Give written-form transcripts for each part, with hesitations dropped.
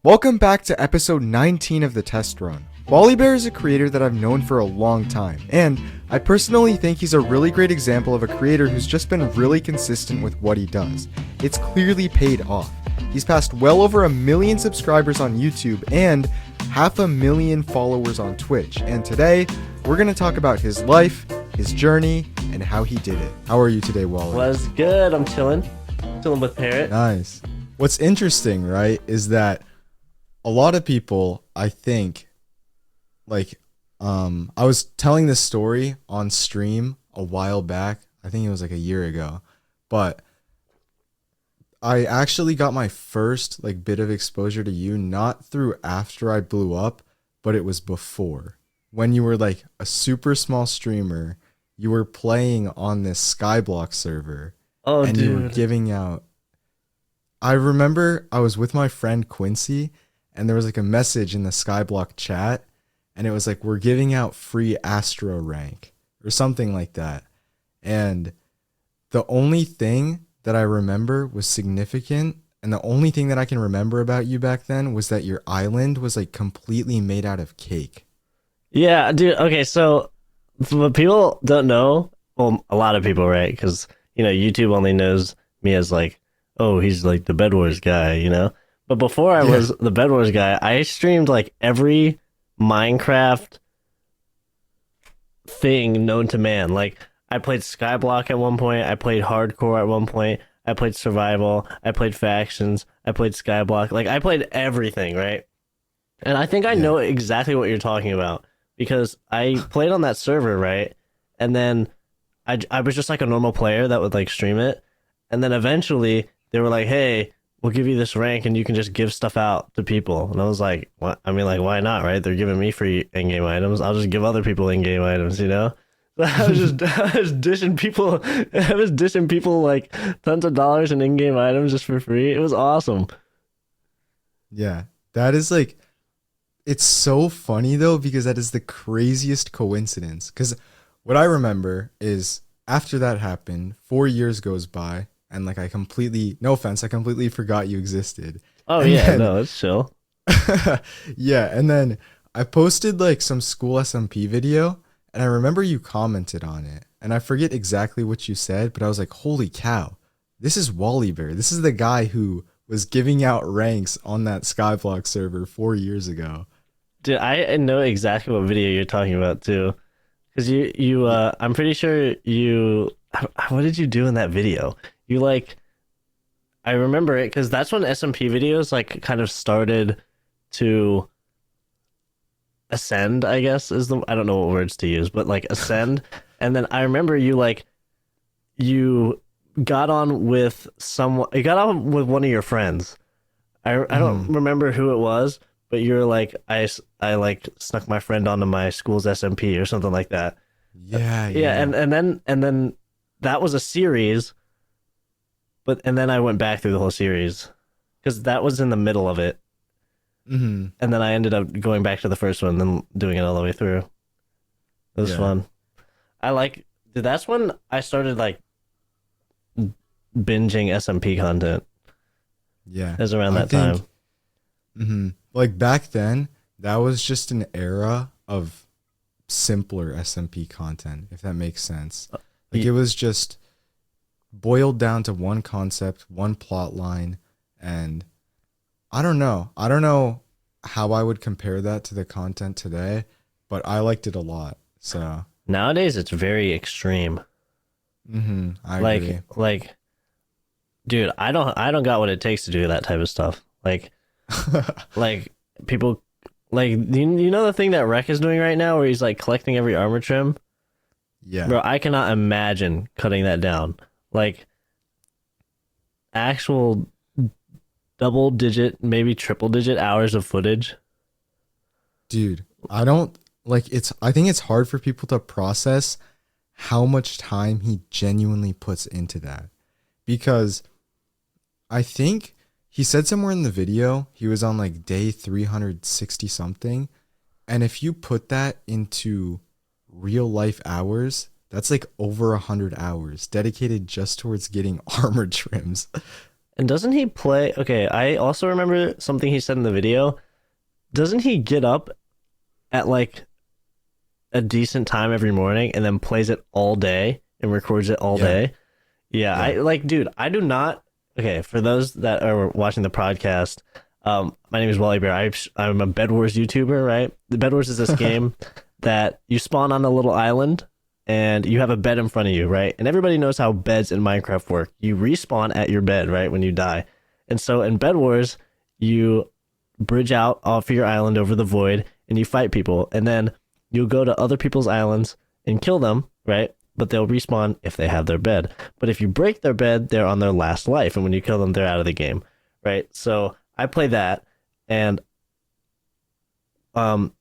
Welcome back to episode 19 of the Testrun. Wallibear is a creator that I've known for a long time, and I personally think he's a really great example of a creator who's just been really consistent with what he does. It's clearly paid off. He's passed well over 1 million subscribers on YouTube and 500,000 followers on Twitch, and today we're going to talk about his life, his journey, and how he did it. How are you today, Wally? Was good. I'm chilling with Parrot. Nice. What's interesting, right, is that a lot of people, I think, I was telling this story on stream a while back. I think it was like a year ago, but I actually got my first bit of exposure to you not through after I blew up, but it was before. When you were like a super small streamer, you were playing on this Skyblock server. Oh, and dude. You were giving out. I remember I was with my friend Quincy, and there was like a message in the Skyblock chat, and it was like, we're giving out free Astro rank or something like that. And the only thing that I remember was significant, and the only thing that I can remember about you back then was that your island was like completely made out of cake. Yeah, dude. Okay, so what people don't know, well, a lot of people, right? Because, YouTube only knows me as like, oh, he's like the Bedwars guy, But before I was the Bedwars guy, I streamed like every Minecraft thing known to man. Like, I played Skyblock at one point, I played Hardcore at one point, I played Survival, I played Factions, I played Skyblock. Like, I played everything, right? And I think I know exactly what you're talking about because I played on that server, right? And then I was just like a normal player that would like stream it. And then eventually they were like, hey, we'll give you this rank and you can just give stuff out to people. And I was like, what? I mean, like, why not, right? They're giving me free in-game items. I'll just give other people in-game items, I was dishing people. I was dishing people like tons of dollars in in-game items just for free. It was awesome. Yeah, that is like, it's so funny though, because that is the craziest coincidence. Because what I remember is after that happened, 4 years goes by, and like I completely forgot you existed. Oh, and yeah, then, no, it's chill. Yeah, and then I posted like some school SMP video, and I remember you commented on it, and I forget exactly what you said, but I was like, holy cow, this is Wallibear. This is the guy who was giving out ranks on that Skyblock server 4 years ago. Dude, I know exactly what video you're talking about too. Because I'm pretty sure what did you do in that video? I remember it because that's when SMP videos like kind of started to ascend, I guess I don't know what words to use, but like ascend. And then I remember you got on with one of your friends. I don't remember who it was, but you're like, I like snuck my friend onto my school's SMP or something like that. Yeah. And then that was a series, and then I went back through the whole series because that was in the middle of it. Mm-hmm. And then I ended up going back to the first one and then doing it all the way through. It was fun. Dude, that's when I started like binging SMP content. Yeah. It was around that time. Mm-hmm. Like back then, that was just an era of simpler SMP content, if that makes sense. Like it was just boiled down to one concept, one plot line, and I don't know how I would compare that to the content today, but I liked it a lot. So nowadays it's very extreme. I agree. Like, dude, I don't got what it takes to do that type of stuff. Like, like people, like, you know the thing that Rec is doing right now, where he's like collecting every armor trim. Yeah, bro, I cannot imagine cutting that down. Like, actual double digit, maybe triple digit hours of footage. Dude, I think it's hard for people to process how much time he genuinely puts into that, because I think he said somewhere in the video he was on like day 360 something, and if you put that into real life hours, that's like over 100 hours dedicated just towards getting armor trims. And doesn't he play? Okay, I also remember something he said in the video. Doesn't he get up at like a decent time every morning and then plays it all day and records it all Yeah. day? Yeah, I Yeah. like, dude, I do not. Okay, for those that are watching the podcast, my name is Wallibear. I'm a Bedwars YouTuber, right? The Bedwars is this game that you spawn on a little island and you have a bed in front of you, right? And everybody knows how beds in Minecraft work. You respawn at your bed, right, when you die. And so in Bedwars, you bridge out off your island over the void and you fight people. And then you'll go to other people's islands and kill them, right? But they'll respawn if they have their bed. But if you break their bed, they're on their last life. And when you kill them, they're out of the game, right? So I play that. And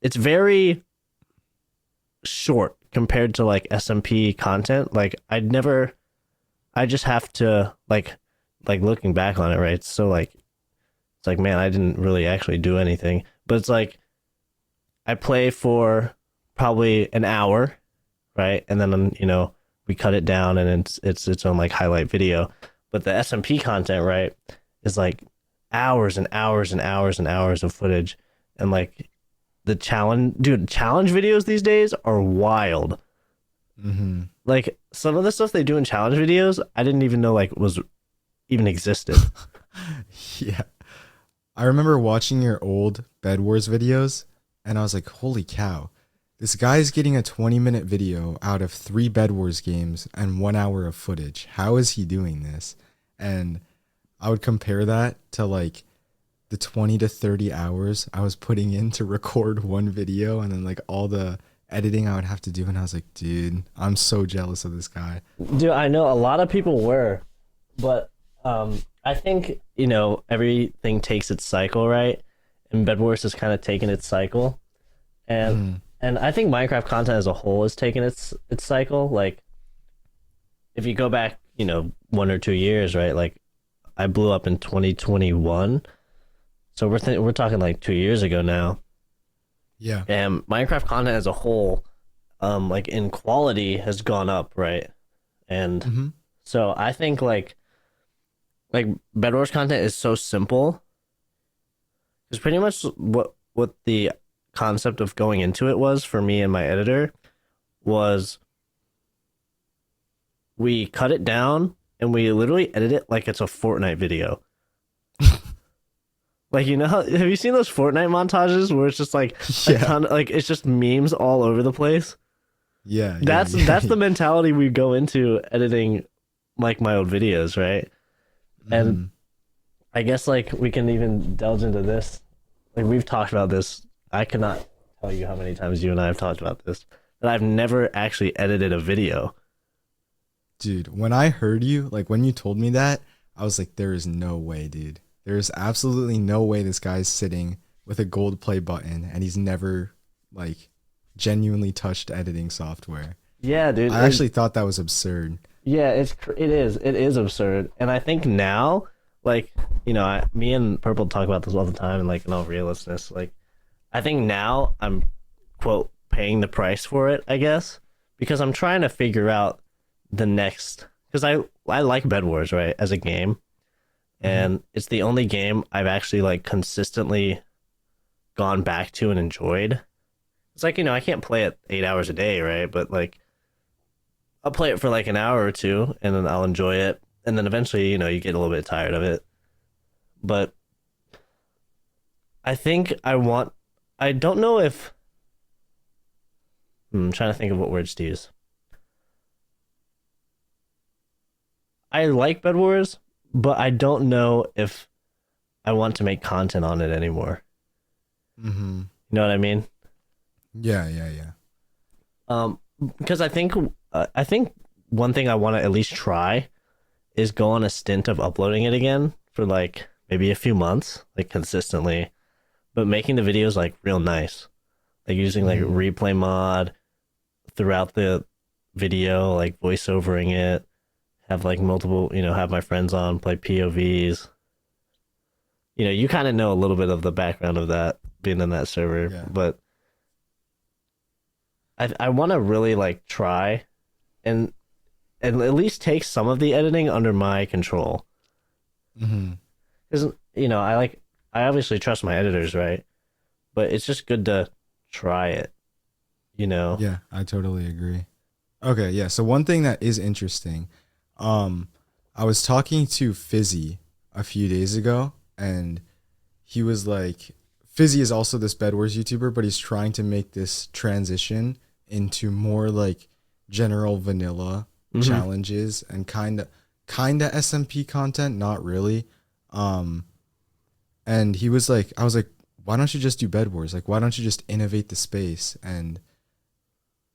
it's very short compared to like SMP content. Like I just have to like looking back on it, right? So like it's like, man, I didn't really actually do anything. But it's like I play for probably an hour, right? And then we cut it down and it's its own like highlight video. But the SMP content, right, is like hours and hours and hours and hours of footage. And like the challenge videos these days are wild. Mm-hmm. Like some of the stuff they do in challenge videos, I didn't even know like was even existed. Yeah. I remember watching your old Bed Wars videos and I was like, holy cow. This guy's getting a 20-minute video out of 3 Bed Wars games and 1 hour of footage. How is he doing this? And I would compare that to like the 20 to 30 hours I was putting in to record one video and then like all the editing I would have to do. And I was like, dude, I'm so jealous of this guy. Dude, I know a lot of people were, but I think, everything takes its cycle, right? And Bed Wars has kind of taken its cycle. And I think Minecraft content as a whole has taken its cycle. Like if you go back, 1 or 2 years, right? Like I blew up in 2021. So we're talking like 2 years ago now. Yeah. And Minecraft content as a whole, like in quality has gone up, right? And so I think like Bed Wars content is so simple. Because pretty much what the concept of going into it was for me and my editor was we cut it down and we literally edit it like it's a Fortnite video. Like, have you seen those Fortnite montages where it's just like a ton, like it's just memes all over the place? Yeah. That's the mentality we go into editing like my old videos, right? And I guess like we can even delve into this. Like we've talked about this. I cannot tell you how many times you and I have talked about this, that I've never actually edited a video. Dude, when I heard you, like when you told me that, I was like, there is no way, dude. There's absolutely no way this guy's sitting with a gold play button and he's never like genuinely touched editing software. Yeah, dude. I actually thought that was absurd. Yeah, it is absurd. And I think now, like, me and Purple talk about this all the time, and like in all realistness, like I think now I'm quote paying the price for it, I guess, because I'm trying to figure out the next, because I like Bed Wars, right, as a game. And it's the only game I've actually like consistently gone back to and enjoyed. It's like, I can't play it 8 hours a day, right? But like I'll play it for like an hour or two and then I'll enjoy it. And then eventually, you get a little bit tired of it. But I think I don't know if, I'm trying to think of what words to use. I like Bed Wars, but I don't know if I want to make content on it anymore. Mm-hmm. You know what I mean? Yeah. Because I think one thing I want to at least try is go on a stint of uploading it again for like maybe a few months, like consistently, but making the videos like real nice, like using like replay mod throughout the video, like voiceovering it, have like multiple, have my friends on, play POVs. You kind of know a little bit of the background of that being in that server, but I want to really like try and at least take some of the editing under my control. Hmm. Because I obviously trust my editors, right? But it's just good to try it, you know. Yeah, I totally agree. Okay, yeah. So one thing that is interesting, um, I was talking to Fizzy a few days ago, and he was like, Fizzy is also this Bedwars YouTuber, but he's trying to make this transition into more like general vanilla Hmm. challenges and kind of SMP content, not really. Um, and he was like, I was like, why don't you just do Bedwars? Like, why don't you just innovate the space? And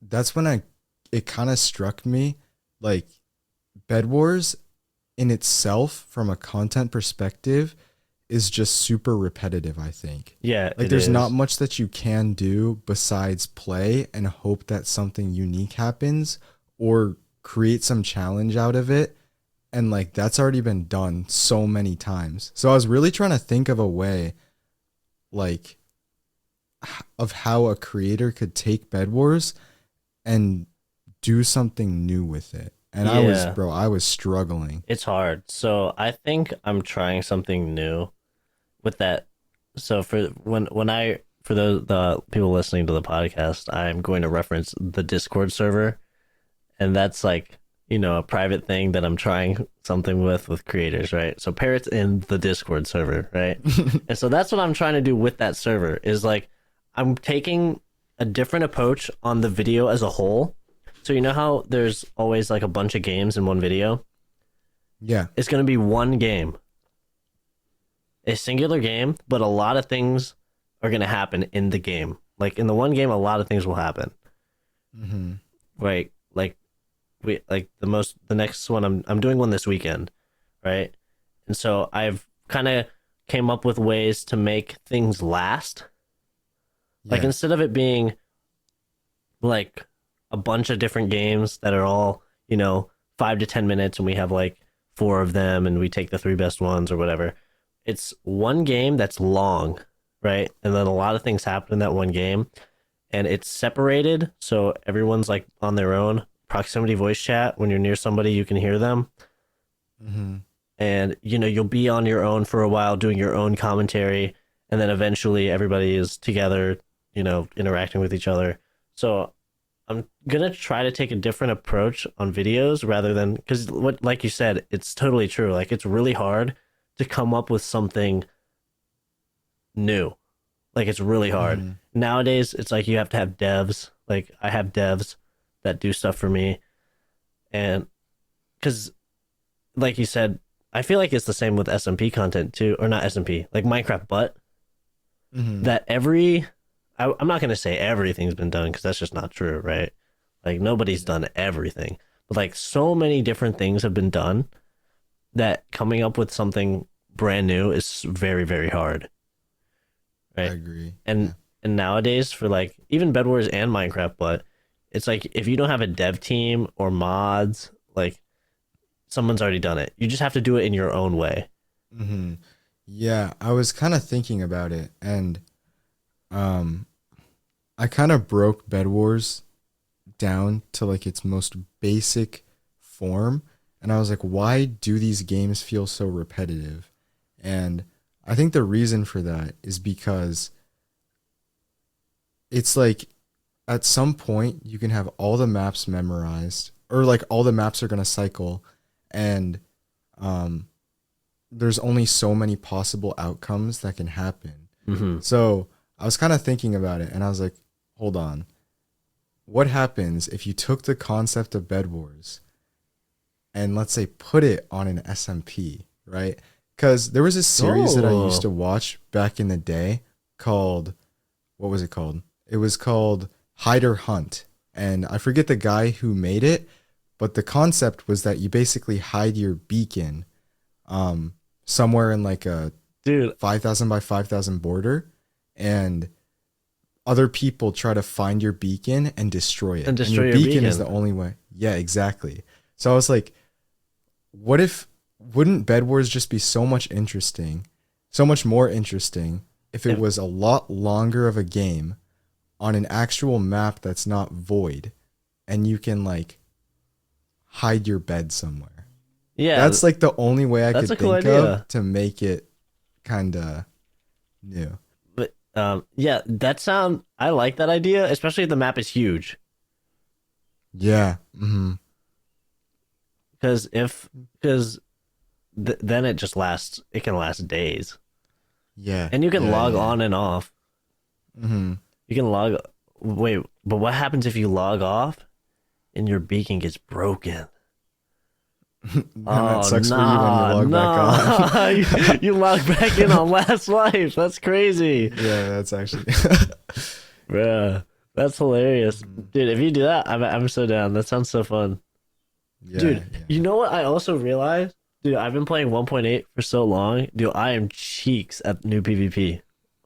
that's when it kind of struck me, like Bed Wars in itself from a content perspective is just super repetitive, I think. Yeah, Like it there's not is. much that you can do besides play and hope that something unique happens or create some challenge out of it. And like that's already been done so many times. So I was really trying to think of a way like of how a creator could take Bed Wars and do something new with it. And Yeah, I was struggling. it's hard. So I think I'm trying something new with that. So for the people listening to the podcast, I'm going to reference the Discord server, and that's like a private thing that I'm trying something with creators, right? So Parrot's in the Discord server, right? And so that's what I'm trying to do with that server is like I'm taking a different approach on the video as a whole. So you know how there's always like a bunch of games in one video? Yeah. It's going to be one game, a singular game, but a lot of things are going to happen in the game. Like in the one game, a lot of things will happen. Hmm. Right? Like the next one I'm doing one this weekend, right? And so I've kind of came up with ways to make things last. Like Yeah. instead of it being like a bunch of different games that are all, 5 to 10 minutes and we have like four of them and we take the three best ones or whatever. It's one game that's long, right? And then a lot of things happen in that one game and it's separated. So everyone's like on their own. Proximity voice chat. When you're near somebody, you can hear them. Hmm. And, you'll be on your own for a while doing your own commentary. And then eventually everybody is together, interacting with each other. So I'm gonna try to take a different approach on videos rather than because what like you said, it's totally true. Like it's really hard to come up with something new. Like it's really hard. Hmm. Nowadays it's like you have to have devs. Like I have devs that do stuff for me. And because like you said, I feel like it's the same with SMP content too, or not SMP, like Minecraft, but Hmm. that I'm not gonna say everything's been done because that's just not true, right? Like nobody's Yeah. done everything, but like so many different things have been done that coming up with something brand new is very, very hard, I right? agree. And Yeah. and nowadays for like even Bedwars and Minecraft, but it's like if you don't have a dev team or mods, like someone's already done it. You just have to do it in your own way. Hmm. Yeah. I was kind of thinking about it, and um, I kind of broke Bed Wars down to like its most basic form, and I was like, why do these games feel so repetitive? And I think the reason for that is because it's like at some point you can have all the maps memorized or like all the maps are going to cycle, and um there's only so many possible outcomes that can happen. Mm-hmm. So I was kind of thinking about it, and I was like, hold on, what happens if you took the concept of Bed Wars and let's say put it on an SMP, right? Because there was a series that I used Oh, to watch back in the day called, what was it called? It was called Hide or Hunt. And I forget the guy who made it, but the concept was that you basically hide your beacon um, somewhere in like a dude, 5,000 by 5,000 border, and other people try to find your beacon and destroy it. and And your destroy your beacon is beacon. the only way. Yeah, exactly. So I was like, what if, wouldn't Bed Wars just be so much interesting, so much more interesting if it If was a lot longer of a game on an actual map that's not void and you can like hide your bed somewhere? Yeah, That's like the only way I that's could a cool think idea. of to make it kind of new. But yeah, I like that idea, especially if the map is huge. Yeah. Hmm. Because because then it just lasts. It can last days, Yeah. and you can Yeah. log Yeah. on and off. Hmm. You can log. Wait, but what happens if you log off and your beacon gets broken? Then that Oh sucks for you when you nah, log back on. nah! You log back in on last life. That's crazy, Yeah, that's actually. bruh. That's hilarious, Mhm. dude. If you do that, I'm so down. That sounds so fun, Yeah. dude. You Yeah. know what? I also realized, dude. I've been playing 1.8 for so long, dude. I am cheeks at new PvP.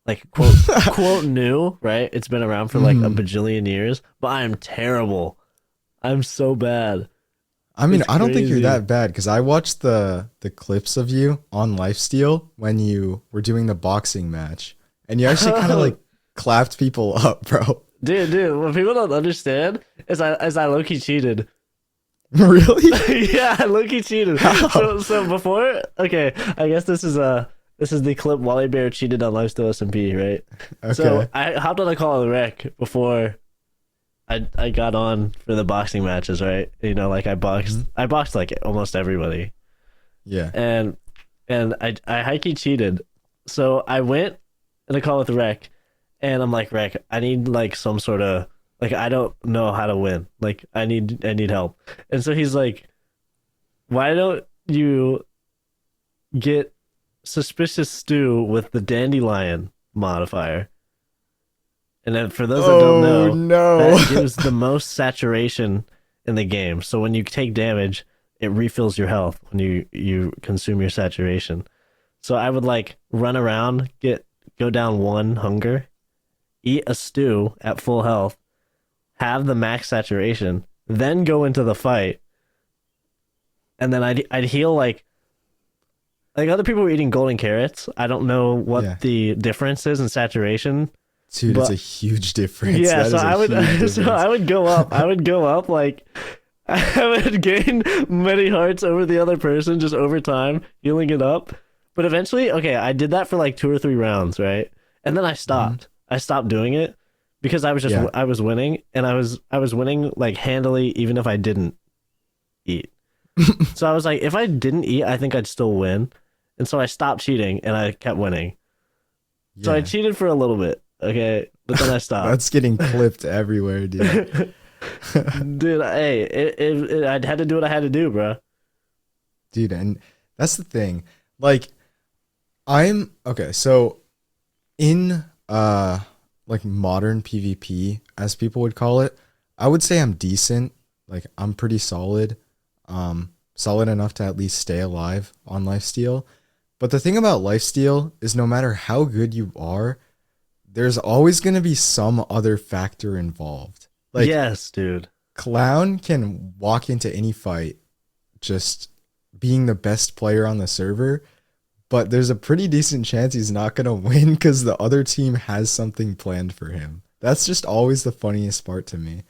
Like quote new, right? It's been around for like a Mhm. bajillion years, but I am terrible. I'm so bad. I mean, It's I don't think you're crazy. that bad because I watched the clips of you on Lifesteal when you were doing the boxing match, and you actually kind of like clapped people up, bro. Dude, what people don't understand is I low key cheated. Really? Yeah, I low key cheated. How? So before, okay, I guess this is the clip Wallibear cheated on Lifestyle SMP, right? So Okay. I hopped on a call with Rec before I got on for the boxing matches, right? You know, like Mhm. I boxed like almost everybody, Yeah. and I high key cheated. So I went in a call with Rec, and I'm like, Rec, I need like some sort of like I don't know how to win. Like I need help. And so he's like, why don't you get suspicious stew with the dandelion modifier? And then for those that don't Oh know, no. that gives the most saturation in the game. So when you take damage, it refills your health when you consume your saturation. So I would like run around, go down one hunger, eat a stew at full health, have the max saturation, then go into the fight, and then I'd heal like other people were eating golden carrots. I don't know Yeah. what the difference is in saturation, Dude, it's a but huge difference. yeah, That so is a I would huge so difference. I would go up. I would go up like I would gain many hearts over the other person just over time, healing it up. But eventually, okay, I did that for like 2 or 3 rounds, right? And then I Hmm. stopped. I stopped doing it because Yeah. I was winning and I was winning like handily even if I didn't eat. So I was like, if I didn't eat, I think I'd still win. And so I stopped cheating and I kept winning. So I Yeah. cheated for a little bit, okay, but then I stopped. That's getting clipped everywhere, dude. Dude, hey, I had to do what I had to do, bro. Dude, and that's the thing. Like, I'm okay, so in like modern PvP, as people would call it, I would say I'm decent. Like I'm pretty solid. Solid enough to at least stay alive on lifesteal. But the thing about lifesteal is no matter how good you are, there's always going to be some other factor involved. Like Yes, dude. Clown can walk into any fight just being the best player on the server, but there's a pretty decent chance he's not going to win because the other team has something planned for him. That's just always the funniest part to me.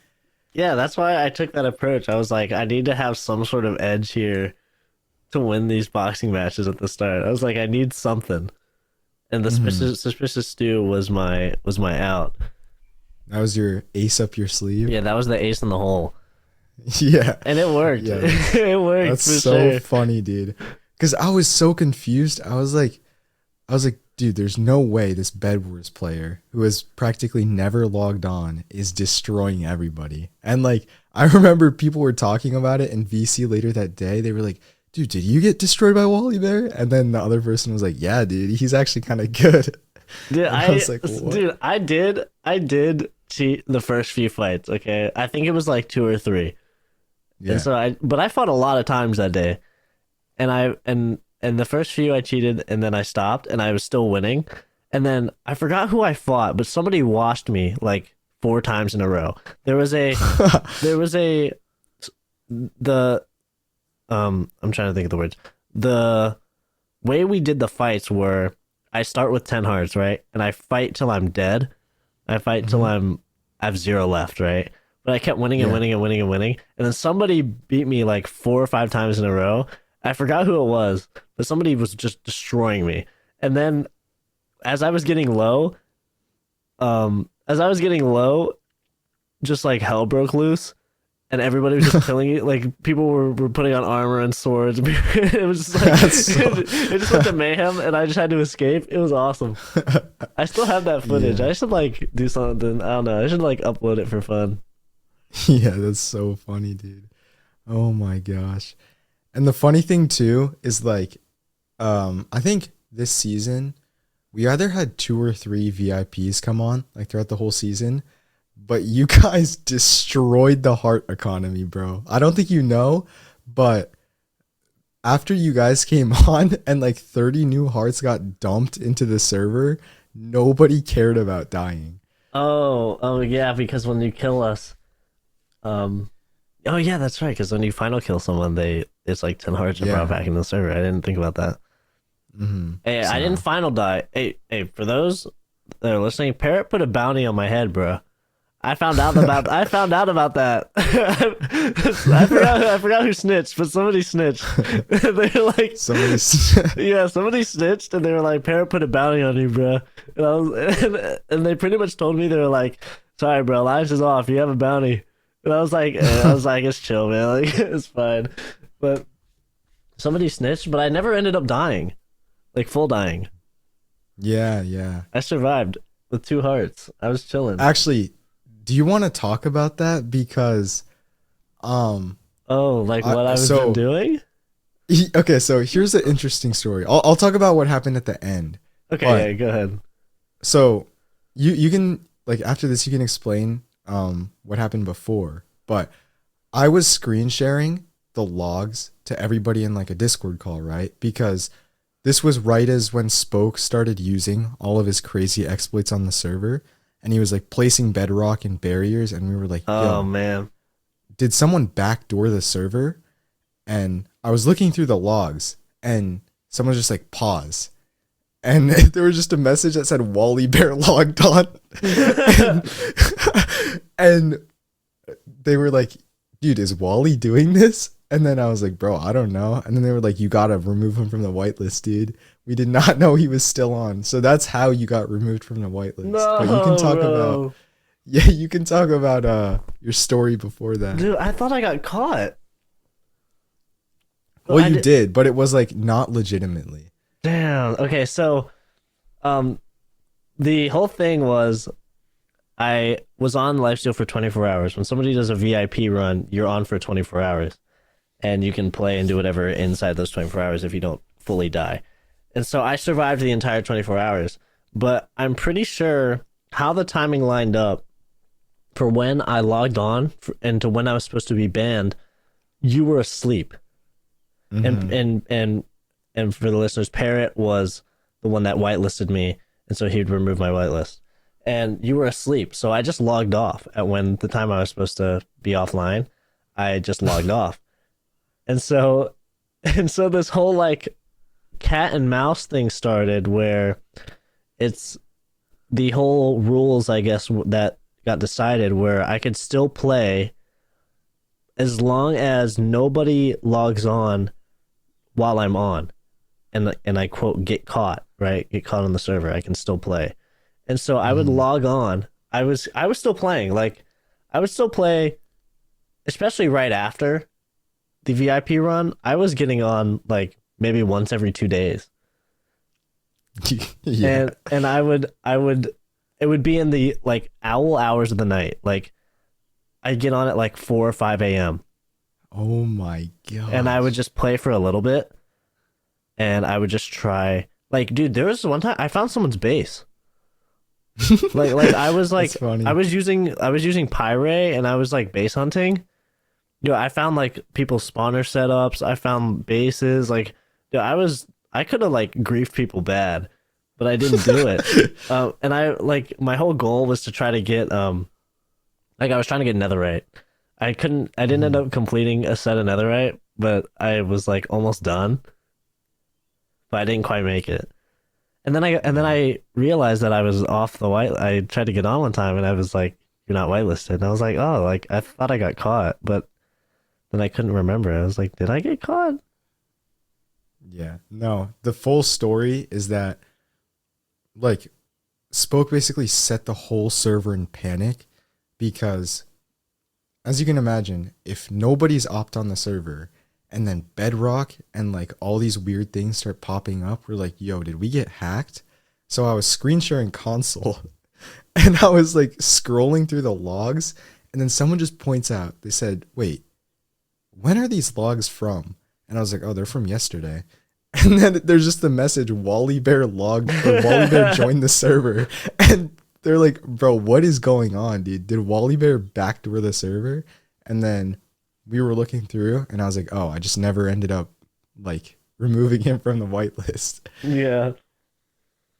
Yeah, that's why I took that approach. I was like, I need to have some sort of edge here to win these boxing matches at the start. I was like, I need something. And the Hmm. suspicious stew was my out. That was your ace up your sleeve. Yeah, that was the ace in the hole. Yeah. And it worked. Yeah, It worked that's for so sure. funny, dude. Because I was so confused. I was like, dude, there's no way this Bedwars player who has practically never logged on is destroying everybody. And like, I remember people were talking about it in VC later that day. They were like, dude, did you get destroyed by Wallibear? And then the other person was like, yeah, dude, he's actually kind of good. Dude, And I was like, what? I did cheat the first few fights, okay? I think it was like 2 or 3. And Yeah. so but I fought a lot of times that day. And and the first few I cheated and then I stopped and I was still winning. And then I forgot who I fought, but somebody washed me like 4 times in a row. There was a the I'm trying to think of the words. The way we did the fights were I start with 10 hearts, right? And I fight till I'm dead. I fight till Mhm. I have 0 left, right? But I kept winning and Yeah. winning and winning and winning. And then somebody beat me like 4 or 5 times in a row. I forgot who it was, but somebody was just destroying me. And then as I was getting low, just like hell broke loose, and everybody was just killing it. Like people were putting on armor and swords. It was just like That's so it just went to mayhem, and I just had to escape. It was awesome. I still have that footage. Yeah. I should like do something. I don't know. I should like upload it for fun. Yeah, that's so funny, dude. Oh my gosh. And the funny thing too is like I think this season we either had 2 or 3 VIPs come on like throughout the whole season, but you guys destroyed the heart economy, bro. I don't think you know, but after you guys came on and like 30 new hearts got dumped into the server, nobody cared about dying. Oh yeah, because when you kill us, um, oh yeah, that's right. Because when you final kill someone, it's like 10 hearts are brought Yeah. back in the server. I didn't think about that. Hey, I didn't So final die. Hey, for those that are listening, Parrot put a bounty on my head, bro. I found out about that. I forgot who snitched, but somebody snitched. They were like, somebody yeah, somebody snitched, and they were like, Parrot put a bounty on you, bro. And they pretty much told me, they were like, sorry, bro, lives is off. You have a bounty. And I was like, it's chill, man. Like, it's fine. But somebody snitched, but I never ended up dying, like full dying. Yeah, yeah. I survived with 2 hearts. I was chilling. Actually, do you want to talk about that? Because Oh, like what I was so doing? okay, so here's an interesting story. I'll talk about what happened at the end. Okay, But yeah, go ahead. so you can like after this you can explain what happened before. But I was screen sharing the logs to everybody in like a Discord call, right? Because this was right as when Spoke started using all of his crazy exploits on the server, and he was like placing bedrock and barriers, and we were like, Oh yo, man. did someone backdoor the server? And I was looking through the logs, and someone was just like, pause. And there was just a message that said Wallibear logged on. And they were like, dude, is Wally doing this? And then I was like, bro, I don't know. And then they were like, you gotta remove him from the whitelist, dude. We did not know he was still on. So that's how you got removed from the whitelist. No, But you can talk bro. about yeah, you can talk about your story before that. Dude, I thought I got caught. Well, I you di- did, but it was like not legitimately. Damn. Okay, so um the whole thing was I was on lifesteal for 24 hours. When somebody does a VIP run, you're on for 24 hours. And you can play and do whatever inside those 24 hours if you don't fully die. And so I survived the entire 24 hours. But I'm pretty sure how the timing lined up for when I logged on and to when I was supposed to be banned, you were asleep. Mhm. And for the listeners, Parrot was the one that whitelisted me, and so he'd remove my whitelist. And you were asleep, so I just logged off at when the time I was supposed to be offline. I just logged off, and so this whole like cat and mouse thing started, where it's the whole rules, I guess, that got decided, where I could still play as long as nobody logs on while I'm on, and I quote get caught, right? Get caught on the server. I can still play. And so I would Mhm. log on. I was still playing. Like I would still play, especially right after the VIP run. I was getting on like maybe once every 2 days. Yeah. And I would it would be in the like owl hours of the night. Like I'd get on at like 4 or 5 a.m. Oh my god. and I would just play for a little bit, and I would just try. Like, dude, there was one time I found someone's base. Like I was like That's funny. I was using Pyre, and I was like base hunting. I found like people's spawner setups. I found bases. Like, I could have like griefed people bad, but I didn't do it. And I like my whole goal was to try to get like I was trying to get netherite. I couldn't. I didn't end up completing a set of netherite, but I was like almost done. But I didn't quite make it. And then I realized that I was off the white. I tried to get on one time, and I was like, "You're not whitelisted." And I was like, "Oh, like I thought I got caught," but then I couldn't remember. I was like, "Did I get caught?" Yeah. No, the full story is that like Spoke basically set the whole server in panic because, as you can imagine, if nobody's opt on the server and then Bedrock and like all these weird things start popping up, we're like, yo, did we get hacked? So I was screen sharing console and I was like scrolling through the logs, and then someone just points out, they said, wait, when are these logs from? And I was like, oh, they're from yesterday. And then there's just the message, Wallibear logged or Wallibear joined the server. And they're like, bro, what is going on, dude? Did Wallibear backdoor the server? And then we were looking through and I was like, oh, I just never ended up like removing him from the whitelist. Yeah.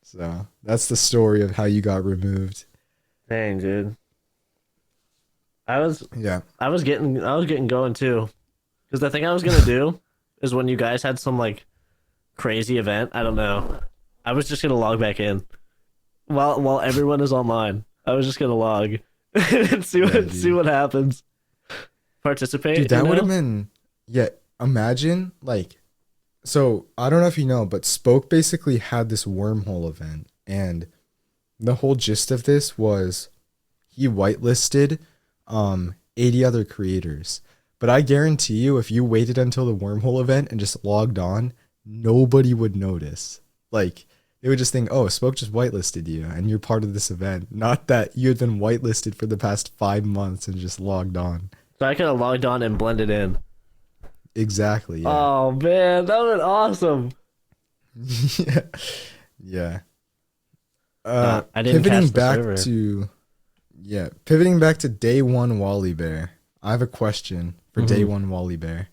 So that's the story of how you got removed. Dang, dude. I was Yeah. I was getting going too. Because the thing I was gonna do is when you guys had some like crazy event, I don't know. I was just gonna log back in while everyone is online. I was just gonna log and Yeah, see dude. what happens. Participate, Dude, that would have been, yeah, imagine like, so I don't know if you know, but Spoke basically had this wormhole event, and the whole gist of this was he whitelisted 80 other creators. But I guarantee you, if you waited until the wormhole event and just logged on, nobody would notice. Like, they would just think, oh, Spoke just whitelisted you and you're part of this event. Not that you had been whitelisted for the past 5 months and just logged on. So I could have logged on and blended in. Exactly, yeah. Oh man, that would awesome. Yeah. Yeah. I didn't Pivoting catch the back server. to pivoting back to day one Wally Bear. I have a question for day Mhm. one Wally Bear.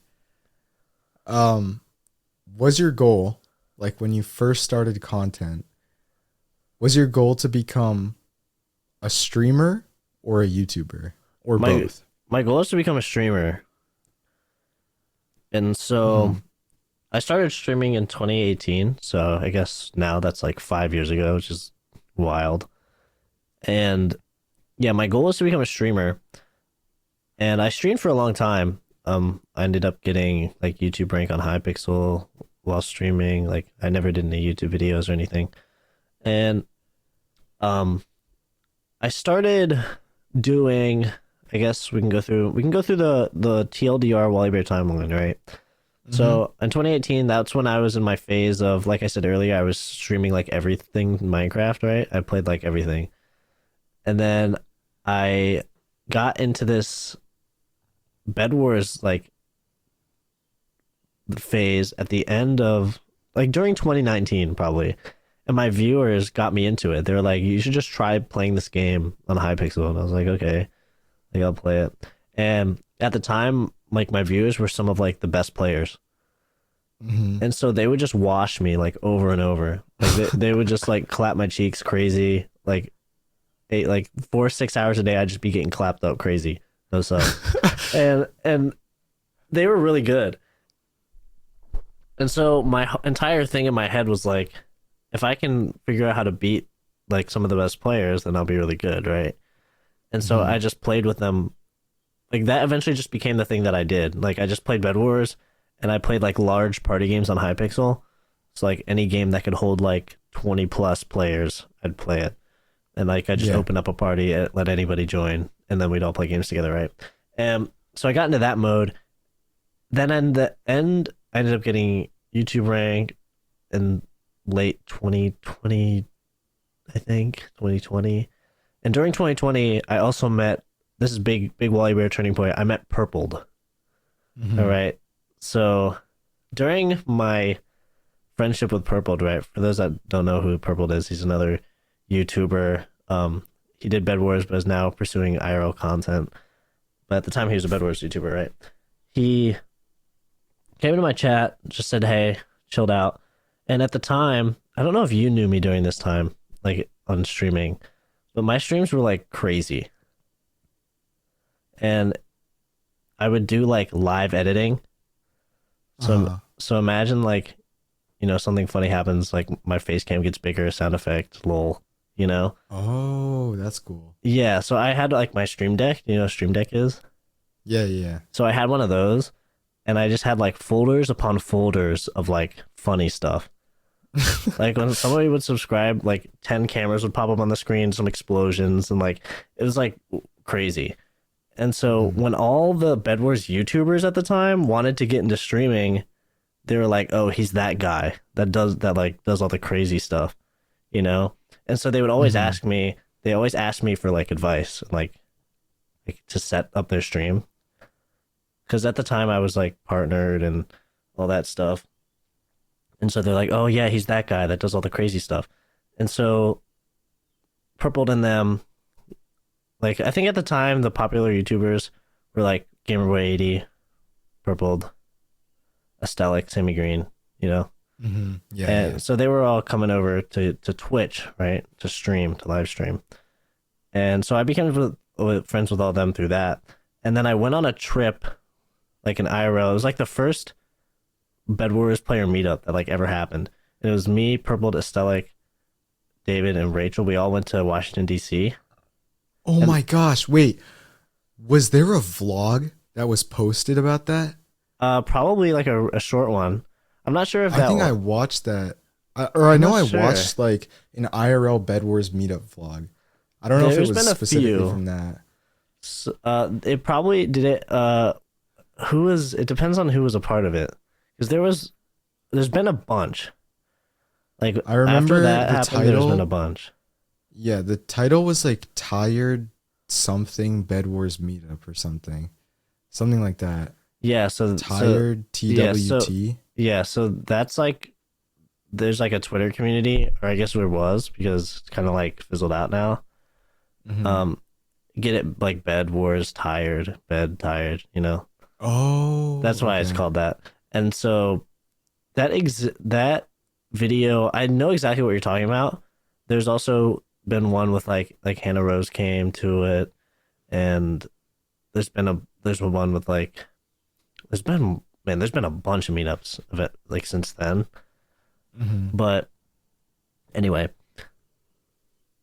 Was your goal, like when you first started content, was your goal to become a streamer or a YouTuber or My both? my goal is to become a streamer. And Mm-hmm. so I started streaming in 2018, so I guess now that's like 5 years ago, which is wild. And yeah, my goal is to become a streamer. And I streamed for a long time. I ended up getting like YouTube rank on Hypixel while streaming. Like I never did any YouTube videos or anything. And um, I started doing. I guess we can go through the TLDR Wallibear timeline, right? Mm-hmm. So in 2018, that's when I was in my phase of, like I said earlier, I was streaming like everything in Minecraft, right? I played like everything. And then I got into this Bedwars like phase at the end of like during 2019 probably. And my viewers got me into it. They were like, "You should just try playing this game on Hypixel." And I was like, "Okay, like I'll play it." And at the time, like my viewers were some of like the best players. Mm-hmm. And so they would just wash me like over and over. Like they would just like clap my cheeks crazy. Like 4 6 hours a day I'd just be getting clapped up crazy. No subs. And they were really good. And so my entire thing in my head was like, if I can figure out how to beat like some of the best players, then I'll be really good, right? And so Mm-hmm. I just played with them. Like that eventually just became the thing that I did. Like I just played Bed Wars and I played like large party games on Hypixel. So like any game that could hold like 20 plus players, I'd play it. And like I just Yeah. open up a party, let anybody join, and then we'd all play games together, right? And so I got into that mode. Then in the end, I ended up getting YouTube rank in late 2020, I think 2020. And during 2020, I also met, this is big Wally Bear turning point. I met Purpled. All Mm-hmm. right. So during my friendship with Purpled, right? For those that don't know who Purpled is, he's another YouTuber. He did Bed Wars, but is now pursuing IRL content. But at the time, he was a Bed Wars YouTuber, right? He came into my chat, just said, "Hey, chilled out." And at the time, I don't know if you knew me during this time, like on streaming, but my streams were like crazy, and I would do like live editing. So Uh-huh. so imagine like something funny happens, like my face cam gets bigger, sound effect, lol, you know. Oh, that's cool. Yeah, so I had like my stream deck, Stream Deck is. Yeah, yeah. So I had one of those, and I just had like folders upon folders of like funny stuff. Like when somebody would subscribe, like 10 cameras would pop up on the screen, some explosions, and like it was like crazy. And so Mhm. when all the Bedwars YouTubers at the time wanted to get into streaming, they were like, "Oh, he's that guy that like does all the crazy stuff," you know? And so they would always Mhm. ask me, they always asked me for like advice, like to set up their stream. Because at the time I was like partnered and all that stuff. And so they're like, "Oh yeah, he's that guy that does all the crazy stuff." And so Purpled and them, like I think at the time the popular YouTubers were like Gamerboy80, Purpled, Astelic, Semi Green, you know? Mhm. Yeah, yeah. And so they were all coming over to Twitch, right? To stream, to live stream. And so I became friends with all of them through that. And then I went on a trip, like an IRL. It was like the first Bedwars player meetup that like ever happened. And it was me, Purple, Estelic, David, and Rachel. We all went to Washington D.C. Oh and my gosh, wait. Was there a vlog that was posted about that? probably like a short one. I'm not sure if I that think I one. watched that. I I'm know not I sure. watched like an IRL Bed Wars meetup vlog. I don't know if it There's was been a specifically few. from that. It probably did it. Who was? It depends on who was a part of it. Because there's been a bunch. Like I after remember that the happened, there's been a title. bunch. Yeah, the title was like Tired something Bed Wars meetup or something. Something like that. Yeah. Tired Yeah. So TWT. yeah. So that's like there's like a Twitter community, or I guess there was because it's kind of like fizzled out now. Mhm. Um, get it like bed wars tired, bed tired. You know Oh, that's why it's okay. called that. And so that video, I know exactly what you're talking about. There's also been one with like Hannah Rose came to it, and there's been one with like there's been a bunch of meetups of it like since then. Mhm. But anyway,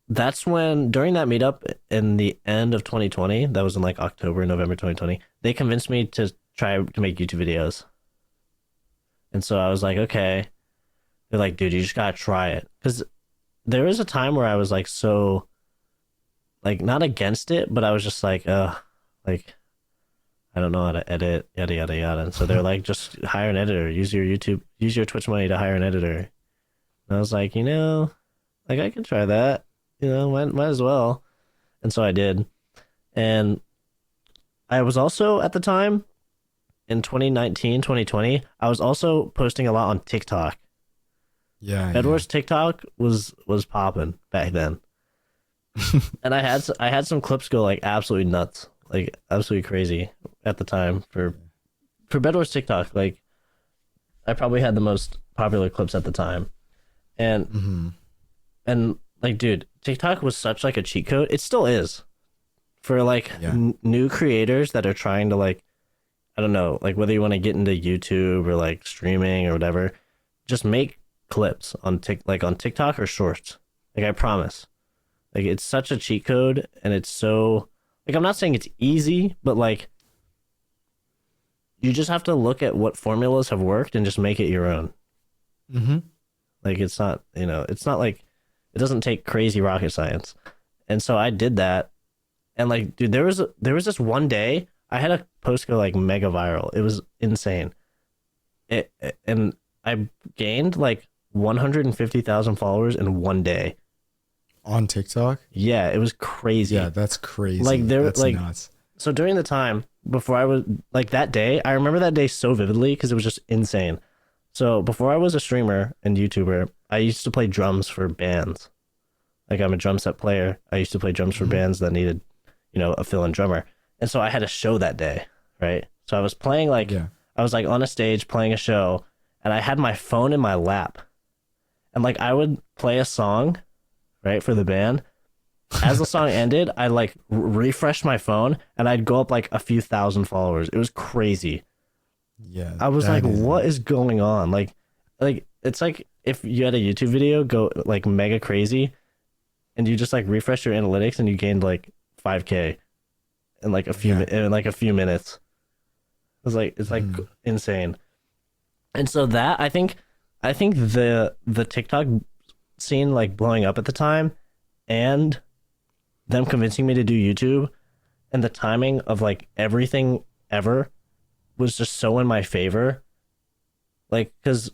that's when during that meetup in the end of 2020, that was in like October, November 2020, they convinced me to try to make YouTube videos. And so I was like, okay. They're like, dude, you just gotta try it. Because there was a time where I was like so like not against it, but I was just like I don't know how to edit, yada yada yada. And so they're like, just hire an editor, use your Twitch money to hire an editor. And I was like, like I can try that, might as well. And so I did. And I was also at the time in 2019, 2020, I was also posting a lot on TikTok. Yeah, yeah. Bedwars TikTok was popping back then. And I had some clips go like absolutely nuts, like absolutely crazy at the time for Bedwars TikTok. Like I probably had the most popular clips at the time, and Mhm. and like dude, TikTok was such like a cheat code. It still is for like Yeah. new creators that are trying to like I don't know like whether you want to get into YouTube or like streaming or whatever, just make clips on on TikTok or Shorts. Like I promise. Like it's such a cheat code and it's so like I'm not saying it's easy, but like you just have to look at what formulas have worked and just make it your own. Mhm. Like it's not, it's not like it doesn't take crazy rocket science. And so I did that and like dude, there was this one day I had a post go like mega viral. It was insane. And I gained like 150,000 followers in one day. On TikTok? Yeah, it was Yeah, crazy. that's Like crazy. there That's like nuts. so during the time before I was like that day, I remember that day so vividly because it was just insane. So before I was a streamer and YouTuber, I used to play drums for bands. Like I'm a drum set player. I used to play drums for Mhm. bands that needed, a fill-in drummer. And so I had a show that day, right? So I was playing like Yeah. I was like on a stage playing a show and I had my phone in my lap. And like I would play a song, right, for the band. As the song ended, I like refreshed my phone and I'd go up like a few thousand followers. It was crazy. Yeah, I was like, that is what is going on? Like it's like if you had a YouTube video go like mega crazy and you just like refresh your analytics and you gained like 5K in like yeah. in like a few minutes. It's like insane. And so that I think the TikTok scene like blowing up at the time and them convincing me to do YouTube and the timing of like everything ever was just so in my favor. Like, because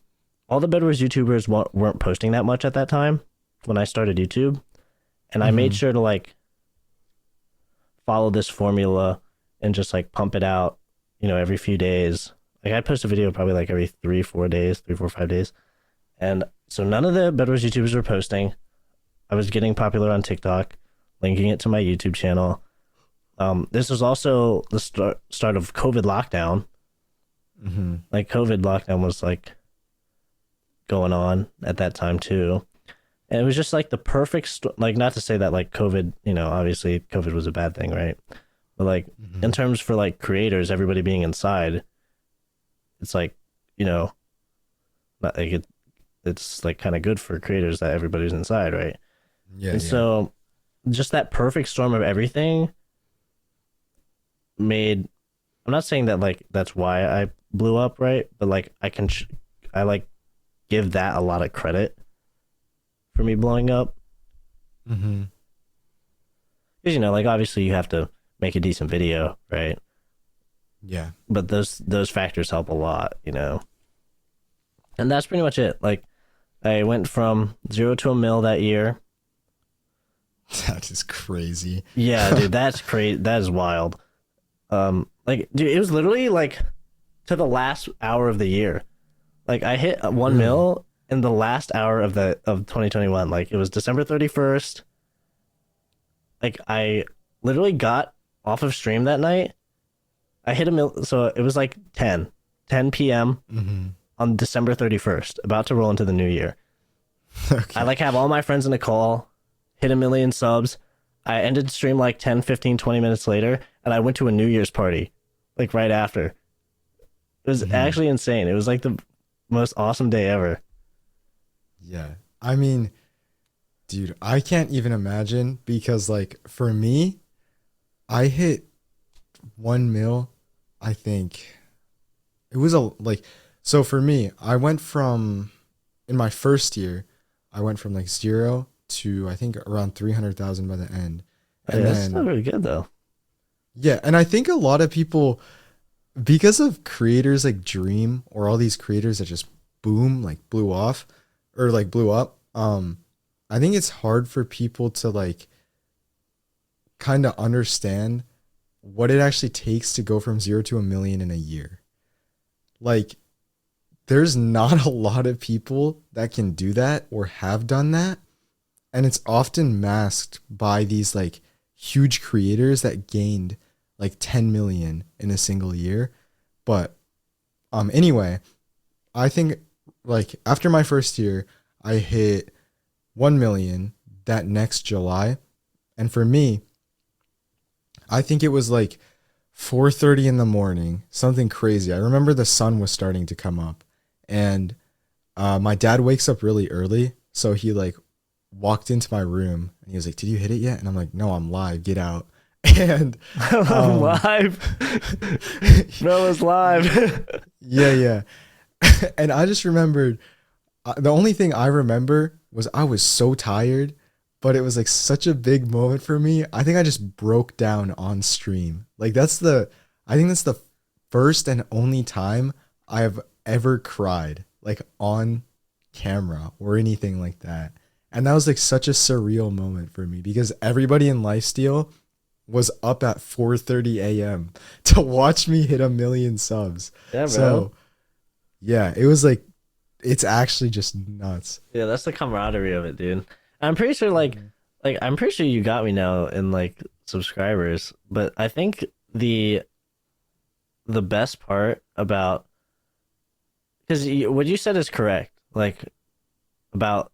all the Bedwars YouTubers weren't posting that much at that time when I started YouTube. And I made sure to like follow this formula and just like pump it out, every few days. Like I'd post a video probably like every 3-4 days, 3, 4, 5 days. And so none of the Bedwars YouTubers were posting. I was getting popular on TikTok, linking it to my YouTube channel. This was also the start of COVID lockdown. Like COVID lockdown was like going on at that time too. And it was just like the perfect, like, not to say that like COVID, obviously COVID was a bad thing, right? But like in terms for like creators, everybody being inside, it's like, not like it's like kind of good for creators that everybody's inside, right? Yeah. And so just that perfect storm of everything made, I'm not saying that like that's why I blew up, right? But like I like give that a lot of credit for me blowing up. Because like obviously you have to make a decent video, right? Yeah. But those factors help a lot, And that's pretty much it. Like I went from 0 to 1 mil that year. That is crazy. Yeah, dude, that's crazy. That is wild. Like, dude, it was literally like to the last hour of the year. Like I hit 1 mil in the last hour of 2021. Like it was December 31st. Like I literally got off of stream that night. I hit 1 mil, so it was like 10 p.m. On December 31st, about to roll into the new year. Okay. I like have all my friends in a call, hit 1 million subs. I ended stream like 10, 15, 20 minutes later, and I went to a New Year's party, like right after. It was actually insane. It was like the most awesome day ever. Yeah. I mean, dude, I can't even imagine because like for me, I hit 1 mil, I think. It was so for me, I went from, in my first year, I went from like 0 to I think around 300,000 by the end. And that's then, not really good though. yeah, and I think a lot of people, because of creators like Dream or all these creators that just boom, like blew off or like blew up, I think it's hard for people to like kind of understand what it actually takes to go from 0 to 1 million in a year. Like, there's not a lot of people that can do that or have done that. And it's often masked by these like huge creators that gained like 10 million in a single year. But anyway, I think like after my first year, I hit 1 million that next July. And for me, I think it was like 4:30 in the morning, something crazy. I remember the sun was starting to come up, and my dad wakes up really early, so he like walked into my room and he was like, "Did you hit it yet?" And I'm like, "No, I'm live. Get out." And I'm live. Bro is live. yeah. And I just remembered, the only thing I remember was I was so tired, but it was like such a big moment for me. I think I just broke down on stream. Like I think that's the first and only time I have ever cried, like on camera or anything like that. And that was like such a surreal moment for me because everybody in Lifesteal was up at 4:30 a.m. to watch me hit 1 million subs. Yeah, bro. So yeah, it was like, it's actually just nuts. Yeah, that's the camaraderie of it, dude. I'm pretty sure I'm pretty sure you got me now in like subscribers, but I think the best part about, because what you said is correct, like about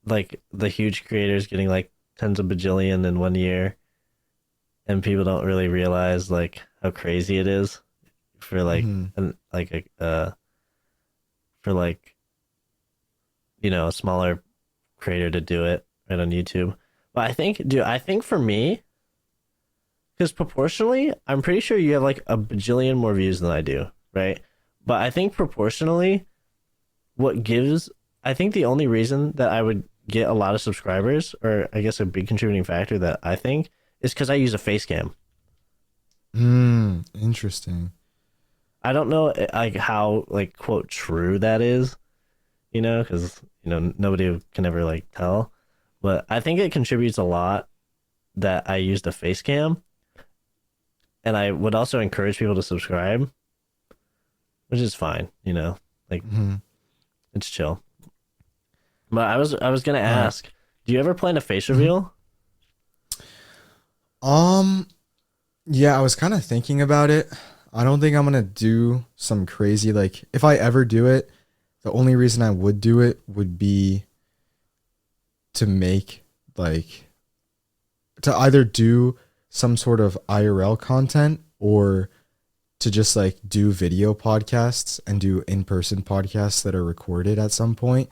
like the huge creators getting like tens of bajillion in 1 year, and people don't really realize like how crazy it is for like for like a smaller creator to do it right on YouTube. But I think for me, because proportionally, I'm pretty sure you have like a bajillion more views than I do, right? But I think proportionally, I think the only reason that I would get a lot of subscribers, or I guess a big contributing factor that I think, is because I use a face cam. Interesting. I don't know like how like quote true that is, because nobody can ever like tell, but I think it contributes a lot that I used a face cam, and I would also encourage people to subscribe, which is fine, like Hmm. it's chill. But I was gonna All right. ask, do you ever plan a face Mhm. reveal? Um, yeah, I was kind of thinking about it. I don't think I'm gonna do some crazy like if I ever do it, the only reason I would do it would be to make like to either do some sort of IRL content or to just like do video podcasts and do in-person podcasts that are recorded at some point.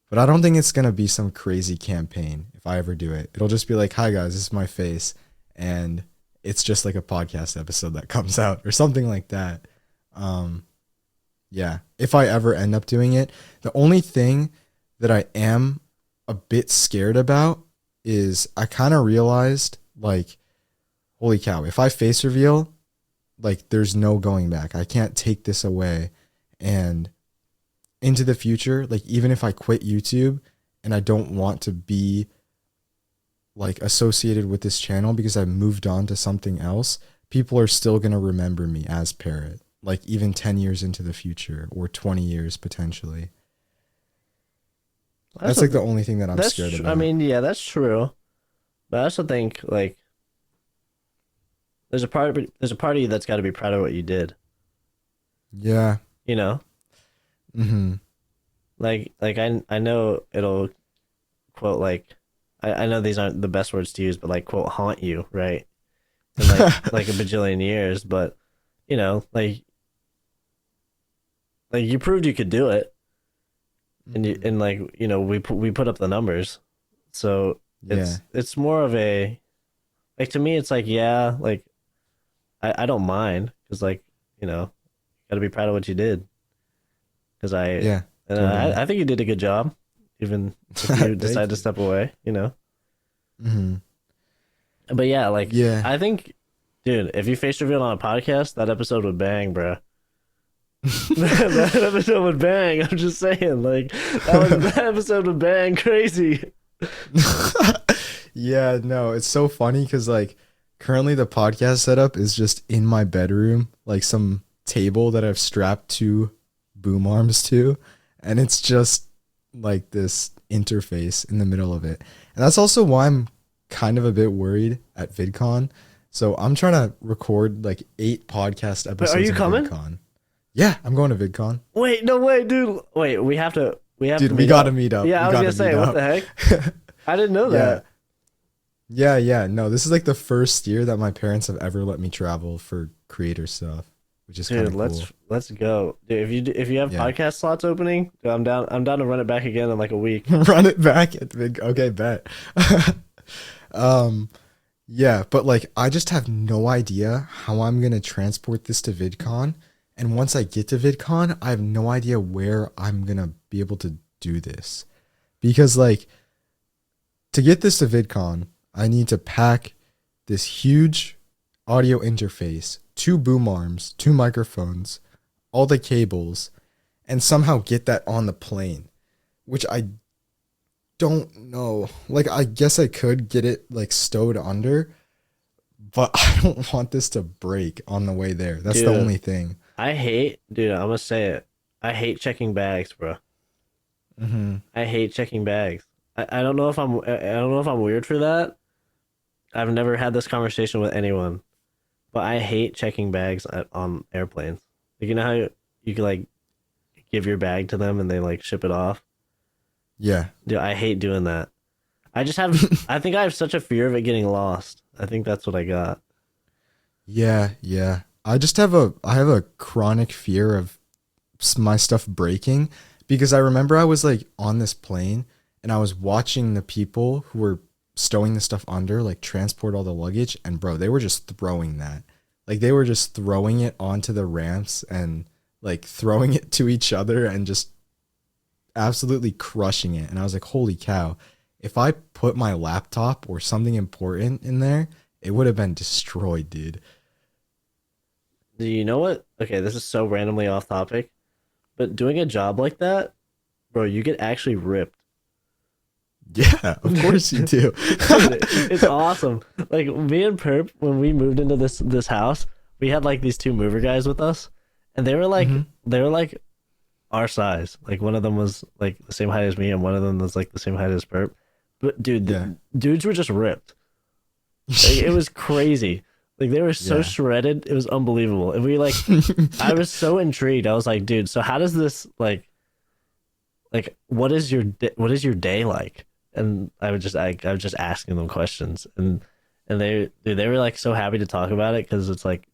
But I don't think it's going to be some crazy campaign if I ever do it. It'll just be like, "Hi guys, this is my face." And it's just like a podcast episode that comes out or something like that. Um yeah, if I ever end up doing it, the only thing that I am a bit scared about is I kind of realized like, holy cow, if I face reveal, like there's no going back. I can't take this away. And into the future, like even if I quit YouTube and I don't want to be like associated with this channel because I moved on to something else, people are still going to remember me as Parrot, like even 10 years into the future or 20 years potentially. That's That's a, like the only thing that I'm scared I about. mean, yeah, that's true. But I also think like there's a part of you that's got to be proud of what you did. Yeah. You know, Mm-hmm. like I know it'll quote like I know these aren't the best words to use, but like quote haunt you, right? In like a bajillion years, but you know, like you proved you could do it, and Mhm. we put up the numbers, so Yeah. it's more of a like to me it's like yeah like I don't mind because like got to be proud of what you did because Yeah. Totally. I think you did a good job even if you decide Thank to you. step away. Mm-hmm. But yeah, like Yeah. I think, dude, if you face revealed on a podcast, that episode would bang, bro. That episode would bang. I'm just saying, like that episode would bang crazy. Yeah, no, it's so funny because like currently the podcast setup is just in my bedroom, like some table that I've strapped two boom arms to, and it's just like this interface in the middle of it. And that's also why I'm kind of a bit worried at VidCon. So I'm trying to record like 8 podcast But are episodes you in coming? VidCon. Yeah, I'm going to VidCon. Wait, no way, dude. Wait, we have to Dude, we meet gotta up. meet up. Yeah, We I was gonna gotta meet say, what up. the heck? I didn't know Yeah. that. Yeah, yeah. No, this is like the first year that my parents have ever let me travel for creator stuff, which is kind Dude, of cool. let's go. Dude, if you have Yeah. podcast slots opening, dude, I'm down to run it back again in like a week. Run it back at big okay, bet. um yeah, but like I just have no idea how I'm going to transport this to VidCon. And once I get to VidCon, I have no idea where I'm going to be able to do this. Because like to get this to VidCon, I need to pack this huge audio interface, two boom arms, two microphones, all the cables, and somehow get that on the plane, which I don't know. Like, I guess I could get it like stowed under, but I don't want this to break on the way there. That's the Dude, only thing. dude, I'm gonna say it. I hate checking bags, bro. Hmm. I hate checking bags. I don't know if I don't know if I'm weird for that. I've never had this conversation with anyone, but I hate checking bags on airplanes. Like, you know how you can like give your bag to them and they like ship it off? Yeah. Dude, I hate doing that. I just have I think I have such a fear of it getting lost. I think that's what I got. Yeah, yeah. I have a chronic fear of my stuff breaking because I remember I was like on this plane and I was watching the people who were stowing the stuff under like transport all the luggage, and bro, they were just throwing that. Like they were just throwing it onto the ramps and like throwing it to each other and just absolutely crushing it. And I was like, holy cow, if I put my laptop or something important in there, it would have been destroyed, dude. Do you know what? Okay, this is so randomly off topic, but doing a job like that, bro, you get actually ripped. Yeah, of course you do. Dude, it's awesome. Like me and Perp, when we moved into this house, we had like these two mover guys with us, and they were like our size. Like one of them was like the same height as me, and one of them was like the same height as Perp. But dude, Yeah. the dudes were just ripped. Like, it was crazy. Like they were so Yeah. shredded, it was unbelievable. And we like, I was so intrigued. I was like, dude, so how does this like what is your day like? And I was just asking them questions, and they were like so happy to talk about it because it's like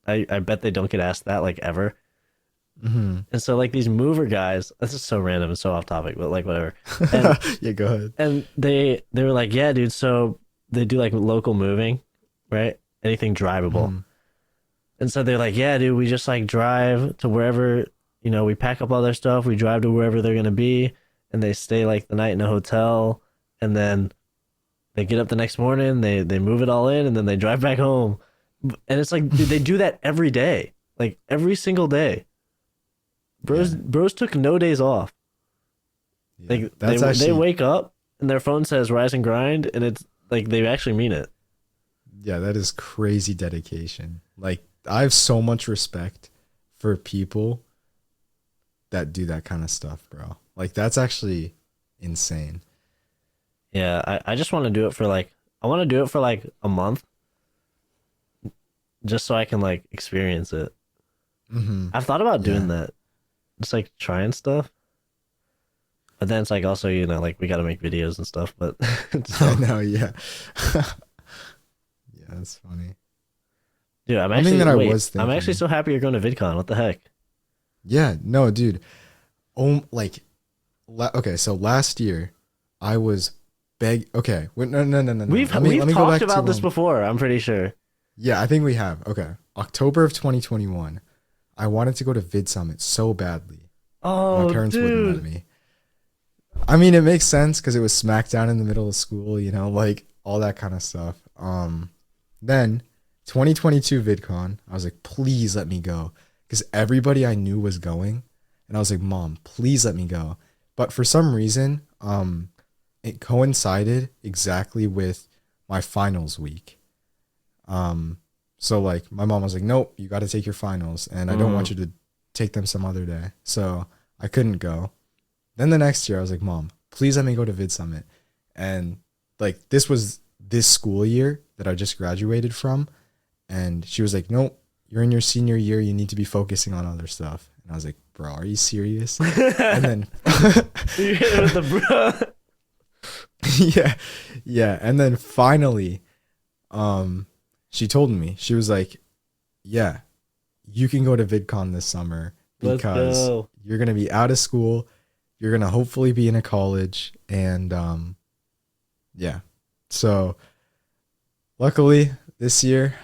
I bet they don't get asked that like ever. Mm-hmm. And so like these mover guys, this is so random and so off topic, but like whatever. And, Yeah, go ahead. and they were like, yeah, dude. So they do like local moving, right? Anything drivable. Mhm. And so they're like, yeah, dude, we just like drive to wherever, we pack up all their stuff, we drive to wherever they're gonna be, and they stay like the night in a hotel, and then they get up the next morning, they move it all in, and then they drive back home. And it's like, dude, they do that every day, like every single day. Bros took no days off. Yeah, Like that's they actually wake up and their phone says rise and grind, and it's like they actually mean it. yeah, that is crazy dedication. Like I have so much respect for people that do that kind of stuff, bro. Like that's actually insane. Yeah, I just want to do it for like I want to do it for like a month, just so I can like experience it. Mm-hmm. I've thought about doing Yeah. that, just like trying stuff. But then it's like also like we got to make videos and stuff. But I know, yeah. Yeah, that's funny. dude, I'm One actually thing that I wait, was I'm actually thinking- so happy you're going to VidCon. What the heck? Yeah, no, dude. Oh, like, okay, so last year I was okay, wait, no. We've Let me go talked back about to, this before. I'm pretty sure. Yeah, I think we have. Okay, October of 2021. I wanted to go to Vid Summit so badly. Oh, My parents wouldn't let dude. me. I mean, it makes sense because it was smack down in the middle of school, like all that kind of stuff. Then 2022 VidCon, I was like, please let me go, because everybody I knew was going, and I was like, Mom, please let me go. But for some reason, it coincided exactly with my finals week. So like my mom was like, nope, you got to take your finals, and I don't want you to take them some other day. So I couldn't go. Then the next year I was like, Mom, please let me go to Vid Summit. And like this was this school year that I just graduated from. And she was like, nope, you're in your senior year. You need to be focusing on other stuff. And I was like, bro, are you serious? And then You hit it with the bro. yeah. And then finally, she told me, she was like, yeah, you can go to VidCon this summer Let's because go. you're going to be out of school. You're going to hopefully be in a college. And, yeah. So luckily this year,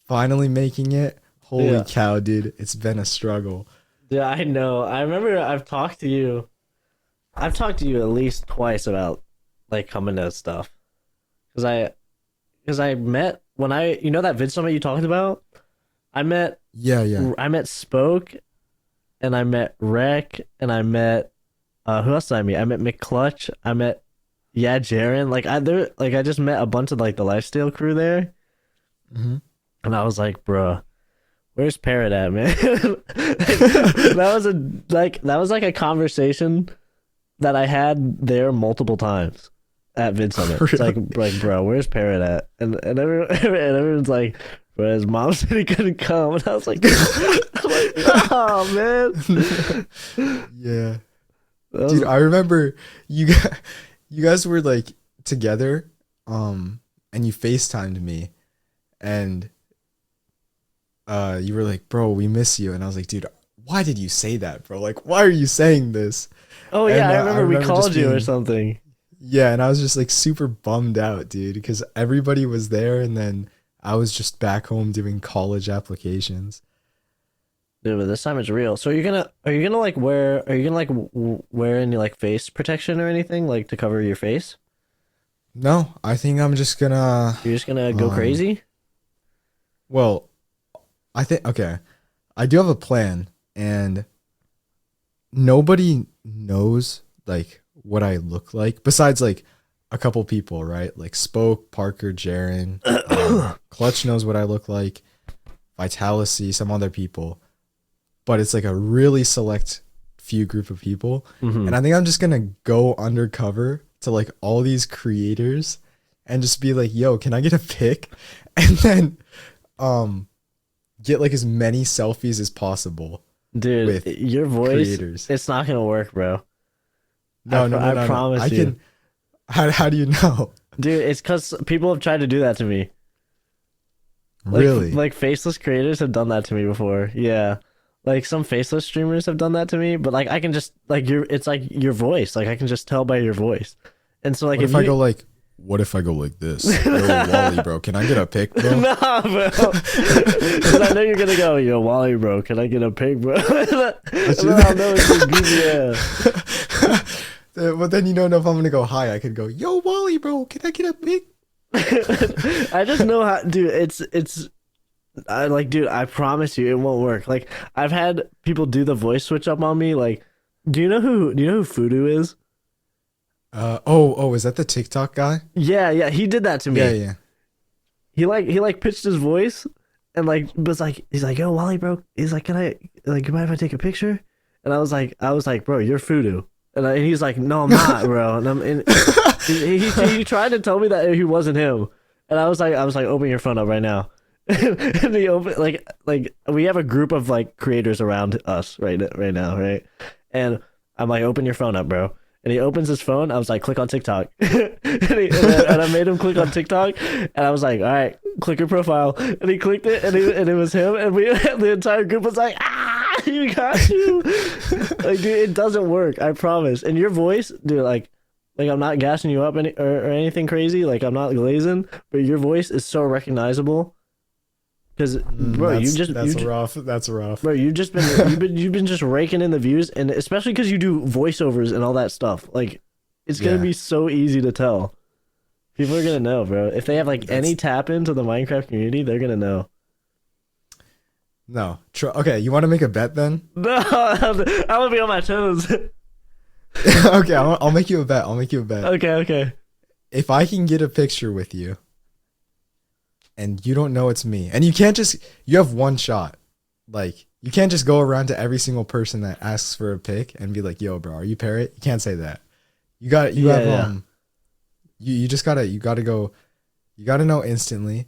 finally making it. Holy Yeah. cow, dude. It's been a struggle. Yeah, I know. I remember I've talked to you at least twice about like coming to stuff. Cause I met when that Vid Summit you talked about, I met Yeah. Spoke, and I met Rec, and I met who else did I meet? I met McClutch, I met Jaren. I just met a bunch of like the lifestyle crew there. Mm-hmm. And I was like, bruh, where's Parrot at, man? That was like a conversation that I had there multiple times at Vid Summit. It's like, bro, where's Parrot at? And everyone's like, bro, his mom said he couldn't come. And I was like, oh man. Yeah. That was- Dude, I remember you guys were like together, and you FaceTimed me, and you were like, bro, we miss you. And I was like, dude, why did you say that, bro? Like, why are you saying this? oh yeah, And, I remember we just called you or being- something. Yeah, and I was just like super bummed out, dude, because everybody was there, and then I was just back home doing college applications. Dude, but this time it's real. So are you gonna like wear are you gonna like wear any like face protection or anything like to cover your face? No, I think I'm just gonna You're just gonna go um crazy? well, I think okay. I do have a plan and nobody knows like what I look like besides like a couple people, right? Like Spoke, Parker, Jaren, Clutch knows what I look like, Vitality, some other people, but it's like a really select few group of people. Hmm. And I think I'm just gonna go undercover to like all these creators and just be like, yo, can I get a pic? And then um get like as many selfies as possible Dude, with your voice, creators. it's not gonna work, bro. No, no, no, I no, no. promise I you. can. How do you know? Dude, it's because people have tried to do that to me. Really? Like faceless creators have done that to me before. Yeah. Like some faceless streamers have done that to me, but like I can just like it's like your voice. Like I can just tell by your voice. And so like What if if I you go like? What if I go like this? Yo, Wally, bro, can I get a pic, bro? Nah, bro. Because I know you're gonna go, yo, Wally, bro. Can I get a pig, bro? And then I'll know it's your goofy ass. But then you don't know if I'm gonna go high. I could go, yo, Wally, bro, can I get a pic? I just know how, dude. I like, dude. I promise you, it won't work. Like, I've had people do the voice switch up on me. Like, do you know who Fudu is? Oh, is that the TikTok guy? Yeah, yeah. He did that to me. Yeah, yeah. He pitched his voice, and like was like, he's like, yo, Wally, bro. He's like, can I like, you mind if I take a picture? And I was like, bro, you're Fudu. And he's like, no, I'm not, bro. And he tried to tell me that he wasn't him. And I was like, open your phone up right now. And he opened like we have a group of like creators around us right now, right? And I'm like, open your phone up, bro. And he opens his phone. I was like, click on TikTok. And I made him click on TikTok. And I was like, all right, click your profile. And he clicked it, and it was him. And the entire group was like, ah, you got you. Like, dude, it doesn't work. I promise. And your voice, dude, like I'm not gassing you up or anything crazy. Like I'm not glazing, but your voice is so recognizable. Because bro, That's rough. bro, you've been just raking in the views, and especially because you do voiceovers and all that stuff. Like, it's gonna Yeah. be so easy to tell. People are gonna know, bro. If they have like any tap into the Minecraft community, they're gonna know. No. Okay, you want to make a bet then? No, I'm gonna be on my toes. Okay, I'll make you a bet. I'll make you a bet. Okay. If I can get a picture with you and you don't know it's me, and you have one shot. Like, you can't just go around to every single person that asks for a pic and be like, yo, bro, are you Parrot? You can't say that. You gotta know instantly.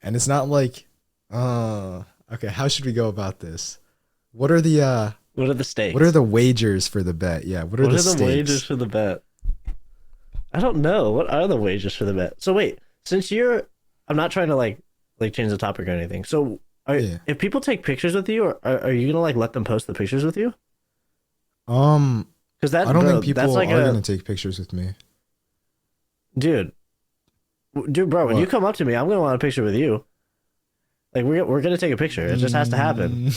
And it's not like, okay, how should we go about this? What are the Stakes? what are the wagers for the bet? Yeah, what are the stakes? Wagers for the bet? I don't know. What are the wagers for the bet? So wait, I'm not trying to like change the topic or anything. So if people take pictures with you, are you gonna like let them post the pictures with you? Because I don't think people are gonna take pictures with me. Dude, bro, when you come up to me, I'm gonna want a picture with you. Like we're gonna take a picture. It just has to happen.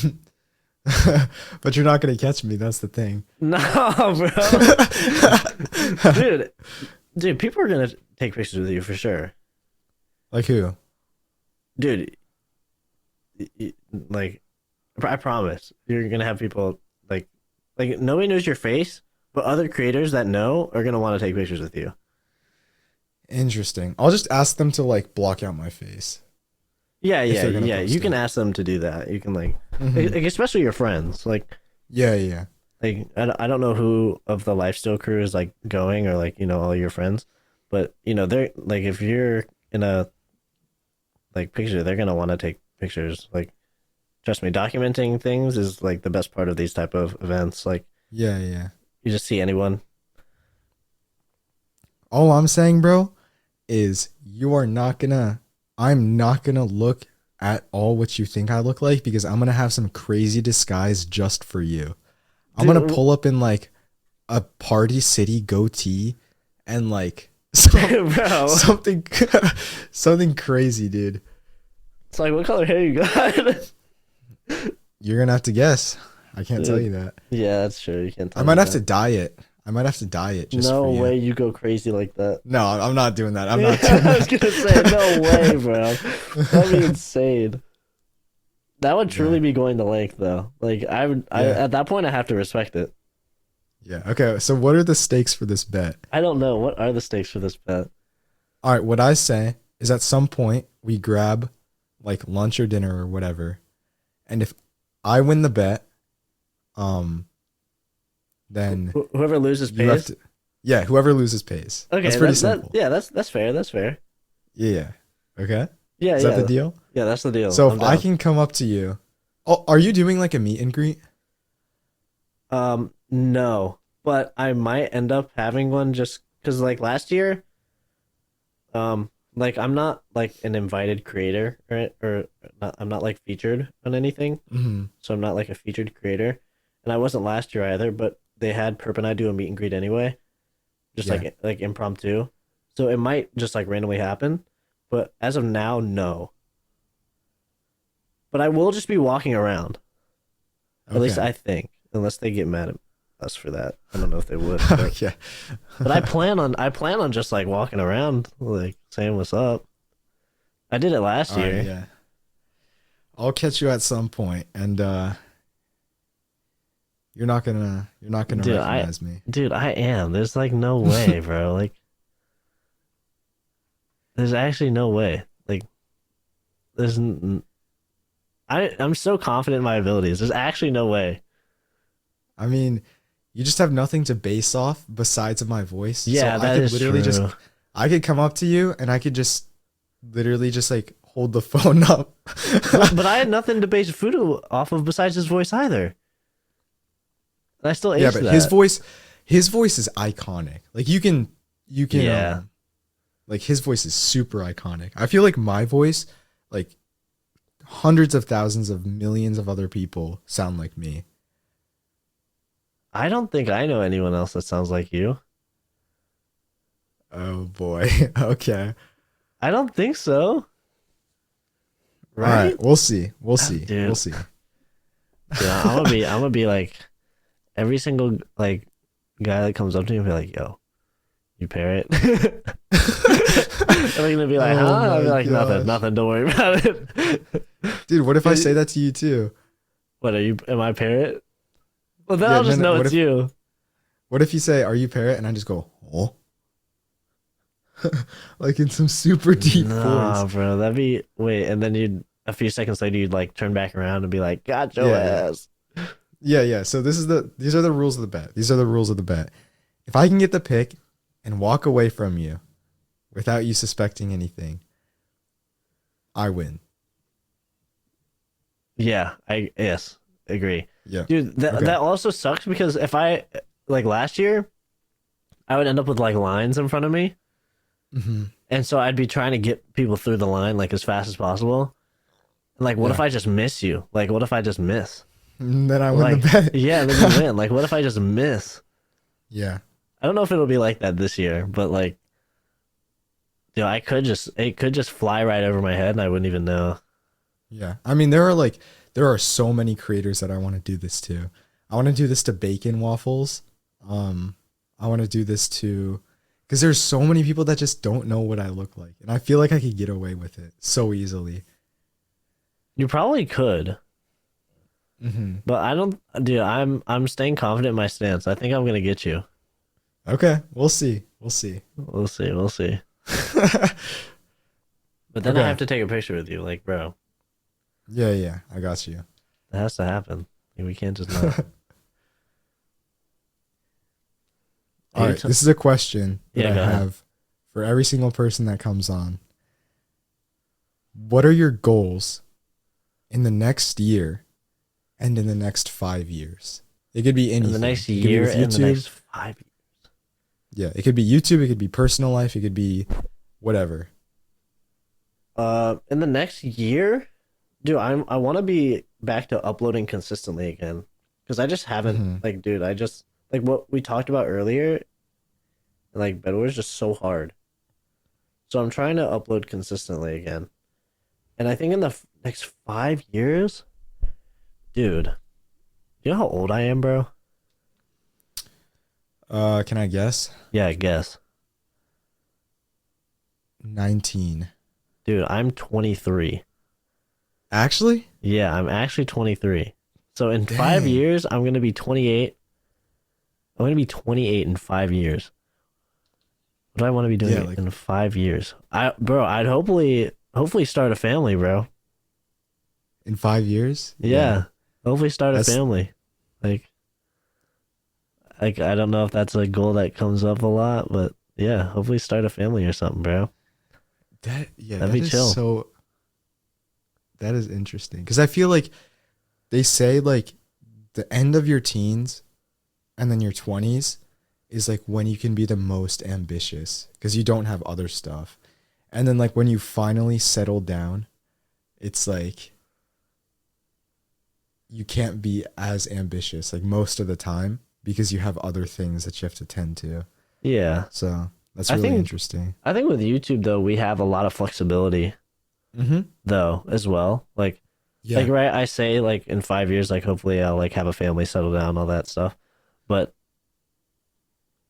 But you're not gonna catch me. That's the thing. No, bro. Dude, people are gonna take pictures with you for sure. Like who? Dude, like I promise you're gonna have people like nobody knows your face, but other creators that know are gonna want to take pictures with you. Interesting. I'll just ask them to like block out my face. Yeah. You can ask them to do that. You can like especially your friends. Like yeah. Like I don't know who of the Lifesteal crew is like going, or like, you know, all your friends, but you know, they're like, if you're in a like picture, they're gonna want to take pictures. Like, trust me, documenting things is like the best part of these type of events. Like, Yeah. you just see anyone. All I'm saying, bro, is I'm not gonna look at all what you think I look like, because I'm gonna have some crazy disguise just for you. I'm gonna pull up in like a Party City goatee and like Bro, something crazy, dude. it's like, what color hair you got? You're gonna have to guess. I can't tell Dude, you that. yeah, that's true. You can't I tell me might have to that. dye it. I might have to dye it just for No you. way you go crazy like that. No, I'm not doing that. I'm Yeah, not doing I was gonna say no way, bro. That'd be that. insane. That would Yeah. truly be going to length, though. Like I would, I Yeah. at that point I have to respect it. Yeah. Okay. So what are the stakes for this bet? I don't know what are the stakes for this bet. All right. What I say is at some point we grab like lunch or dinner or whatever, and if I win the bet, um, then Whoever loses you have pays. to. Yeah. Whoever loses pays. Okay, That's pretty that simple. yeah, that's fair. That's fair. Yeah. Okay. Yeah, Is that the yeah, deal? yeah. That's the deal. So I'm if I down. can come up to you, oh, are you doing like a meet and greet? No, but I might end up having one just because like last year, like I'm not like an invited creator or not, I'm not like featured on anything, Mm-hmm. so I'm not like a featured creator, and I wasn't last year either. But they had Perp and I do a meet and greet anyway, just Yeah. like impromptu, so it might just like randomly happen. But as of now, no. But I will just be walking around. At least Okay. I think, unless they get mad at us for that. I don't know if they would, but Okay. I plan on just like walking around, like saying what's up. I did it last All right. year. Yeah. I'll catch you at some point, and you're not gonna Dude, recognize me. I am. There's like no way, bro. Like, there's actually no way. Like, there's. I'm so confident in my abilities. There's actually no way. I mean, you just have nothing to base off besides of my voice. Yeah, So I that could is literally true. just I could come up to you and I could just literally just like hold the phone up. But I had nothing to base Fudo off of besides his voice either. And I still Yeah, aced but that. his voice is iconic. Like you can Yeah. like his voice is super iconic. I feel like my voice, like hundreds of thousands of millions of other people sound like me. I don't think I know anyone else that sounds like you. Oh boy. Okay. I don't think so. All Right? right, we'll see. We'll see. Dude. We'll see. Dude, I'm gonna be like every single like guy that comes up to me will be like, yo, you parrot. I'm gonna be like, Oh huh? I'll be my like, gosh. nothing, don't worry about it. Dude, what if I say that to you too? What are you am I parrot? Well then Yeah, I'll just no, know what it's if you. what if you say, "Are you parrot?" and I just go, "Oh." Like in some super deep Nah, voice. bro, that'd be wait, and then you'd a few seconds later you'd like turn back around and be like, got your Yeah, yeah. ass. Yeah, yeah. So these are the rules of the bet. These are the rules of the bet. If I can get the pick and walk away from you without you suspecting anything, I win. Yeah, I yes, agree. Yeah. Dude, that Okay. that also sucks because if I like last year, I would end up with like lines in front of me, Hmm. and so I'd be trying to get people through the line like as fast as possible. And like, what if Yeah. I just miss you? Like, what if I just miss? And then I win Like, the bet. yeah, then you win. Like, what if I just miss? Yeah. I don't know if it'll be like that this year, but like, I could just it could just fly right over my head and I wouldn't even know. Yeah. I mean, there are so many creators that I want to do this to. I want to do this to bacon waffles. I want to do this to because there's so many people that just don't know what I look like, and I feel like I could get away with it so easily. You probably could, Hmm. but I don't. Dude, I'm staying confident in my stance. I think I'm gonna get you. Okay, we'll see. We'll see. We'll see. We'll see. But then I Okay. have to take a picture with you, like, bro. Yeah, yeah, I got you. That has to happen. We can't just not. All right, this is a question that Yeah, I go ahead. have for every single person that comes on. What are your goals in the next year and in the next 5 years? It could be anything. In the next It could be year with and the YouTube. next 5 years. Yeah, it could be YouTube. It could be personal life. It could be whatever. In the next year, dude, I want to be back to uploading consistently again, because I just haven't. Mhm. Like, dude, I just like what we talked about earlier. Like, Bedwars is just so hard. So I'm trying to upload consistently again, and I think in the next 5 years, Dude, you know how old I am, bro? Can I guess? Yeah, I guess. 19. Dude, I'm 23. Actually? Yeah, I'm actually 23. So in 5 Dang. years, I'm gonna be 28. I'm gonna be 28 in 5 years. What do I want to be Yeah, doing like in 5 years? I'd hopefully start a family, bro. in 5 years? Yeah. Yeah, hopefully start a That's family. Like, I don't know if that's a goal that comes up a lot, but yeah, hopefully start a family or something, bro. that yeah, That'd be chill. that is interesting. Because I feel like they say like the end of your teens and then your 20s is like when you can be the most ambitious because you don't have other stuff. And then like when you finally settle down, it's like you can't be as ambitious like most of the time because you have other things that you have to tend to. Yeah, So that's I really think interesting. I think with YouTube though we have a lot of flexibility Mm-hmm. though as well. Like Yeah. right, I say like in 5 years, like hopefully I'll like have a family, settle down, all that stuff. But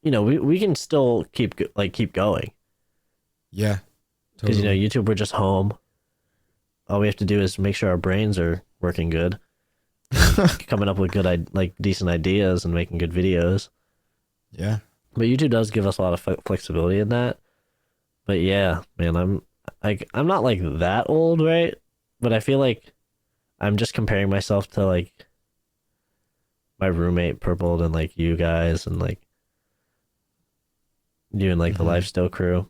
we can still keep going Yeah. because Totally. YouTube we're just home. All we have to do is make sure our brains are working good and coming up with like decent ideas and making good videos. Yeah. But YouTube does give us a lot of flexibility in that. But yeah, man, I'm not like that old, right? But I feel like I'm just comparing myself to like my roommate Purple and like you guys and like you and like the Mm-hmm. Lifestyle crew.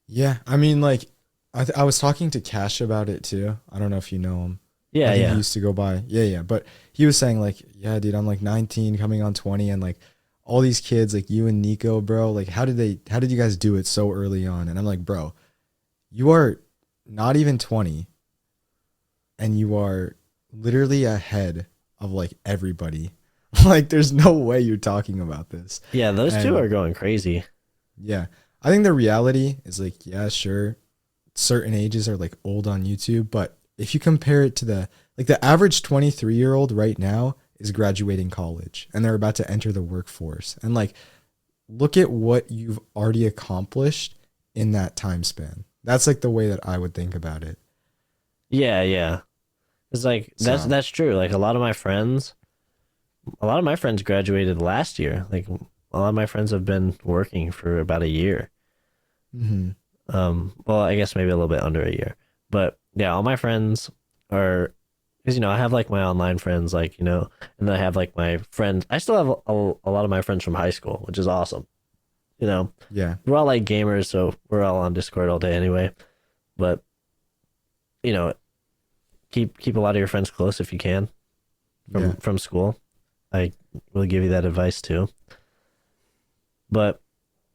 Yeah. I mean, like, I was talking to Cash about it too. I don't know if you know him. I Yeah, think he yeah. used to go by. Yeah, yeah. But he was saying, like, yeah, dude, I'm like 19 coming on 20. And like all these kids, like you and Nico, bro, like, how did you guys do it so early on? And I'm like, bro, you are not even 20 and you are literally ahead of like everybody. Like, there's no way you're talking about this. Yeah, those two And are going crazy. yeah, I think the reality is like, yeah, sure, certain ages are like old on YouTube, but if you compare it to the average 23-year-old right now is graduating college and they're about to enter the workforce. And like look at what you've already accomplished in that time span. That's like the way that I would think about it. Yeah, yeah. It's like So, that's true. Like a lot of my friends graduated last year. Like a lot of my friends have been working for about a year. mhm. Well, I guess maybe a little bit under a year. But yeah, all my friends are because I have like my online friends, like and then I have like my friends. I still have a lot of my friends from high school, which is awesome. You know, Yeah. we're all like gamers, so we're all on Discord all day anyway. But you know, keep a lot of your friends close if you can Yeah. from school. I will give you that advice too. But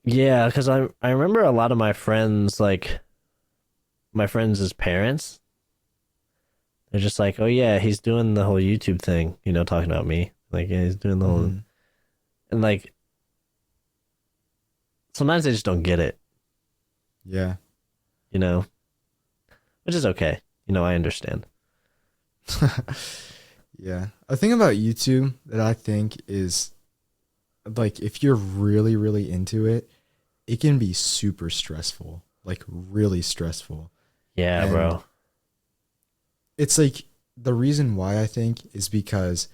yeah, because I remember a lot of my friends, like my friends' parents, they're just like, oh yeah, he's doing the whole YouTube thing, talking about me. Like yeah, he's doing the whole Mhm. and like sometimes they just don't get it, Yeah. you know, which is okay. I understand. Yeah. A thing about YouTube that I think is like if you're really, really into it, it can be super stressful, like really stressful. Yeah, And bro. it's like the reason why I think is because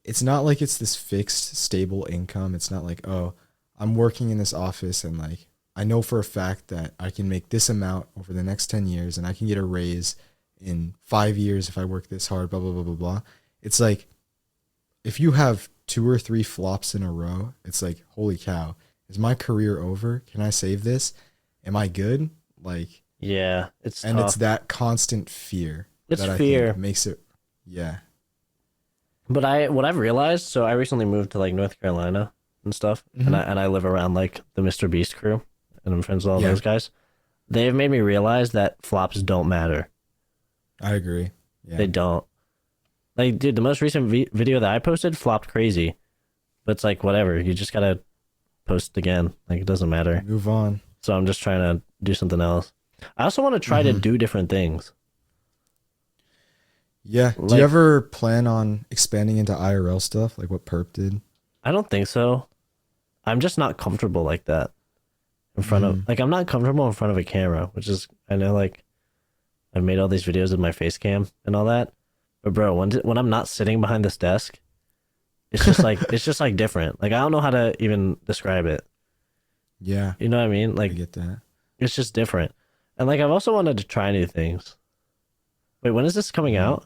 it's not like it's this fixed, stable income. It's not like, oh, I'm working in this office and like I know for a fact that I can make this amount over the next 10 years and I can get a raise in 5 years if I work this hard, blah, blah, blah, blah, blah. It's like if you have two or three flops in a row, it's like, holy cow, is my career over? Can I save this? Am I good? Like, Yeah, it's and it's tough. that constant fear It's that I think fear. makes it, yeah. But what I've realized, so I recently moved to like North Carolina and stuff, and Hmm. I live around like the Mr. Beast crew, and I'm friends with all Yeah, those guys. They've made me realize that flops don't matter. I agree. Yeah. They don't. Like, dude, the most recent video that I posted flopped crazy, but it's like whatever. You just gotta post again. Like it doesn't matter. Move on. So I'm just trying to do something else. I also want to try to Hmm. do different things. Yeah. Do you Like, ever plan on expanding into IRL stuff, like what Perp did? I don't think so. I'm just not comfortable like that in front of, Mm, like, I'm not comfortable in front of a camera, which is, I know, like, I made all these videos with my face cam and all that. But bro, when I'm not sitting behind this desk, it's just like different. Like I don't know how to even describe it. yeah, You know what I mean? I Like get that. it's just different. And like I've also wanted to try new things. Wait, when is this coming Mm.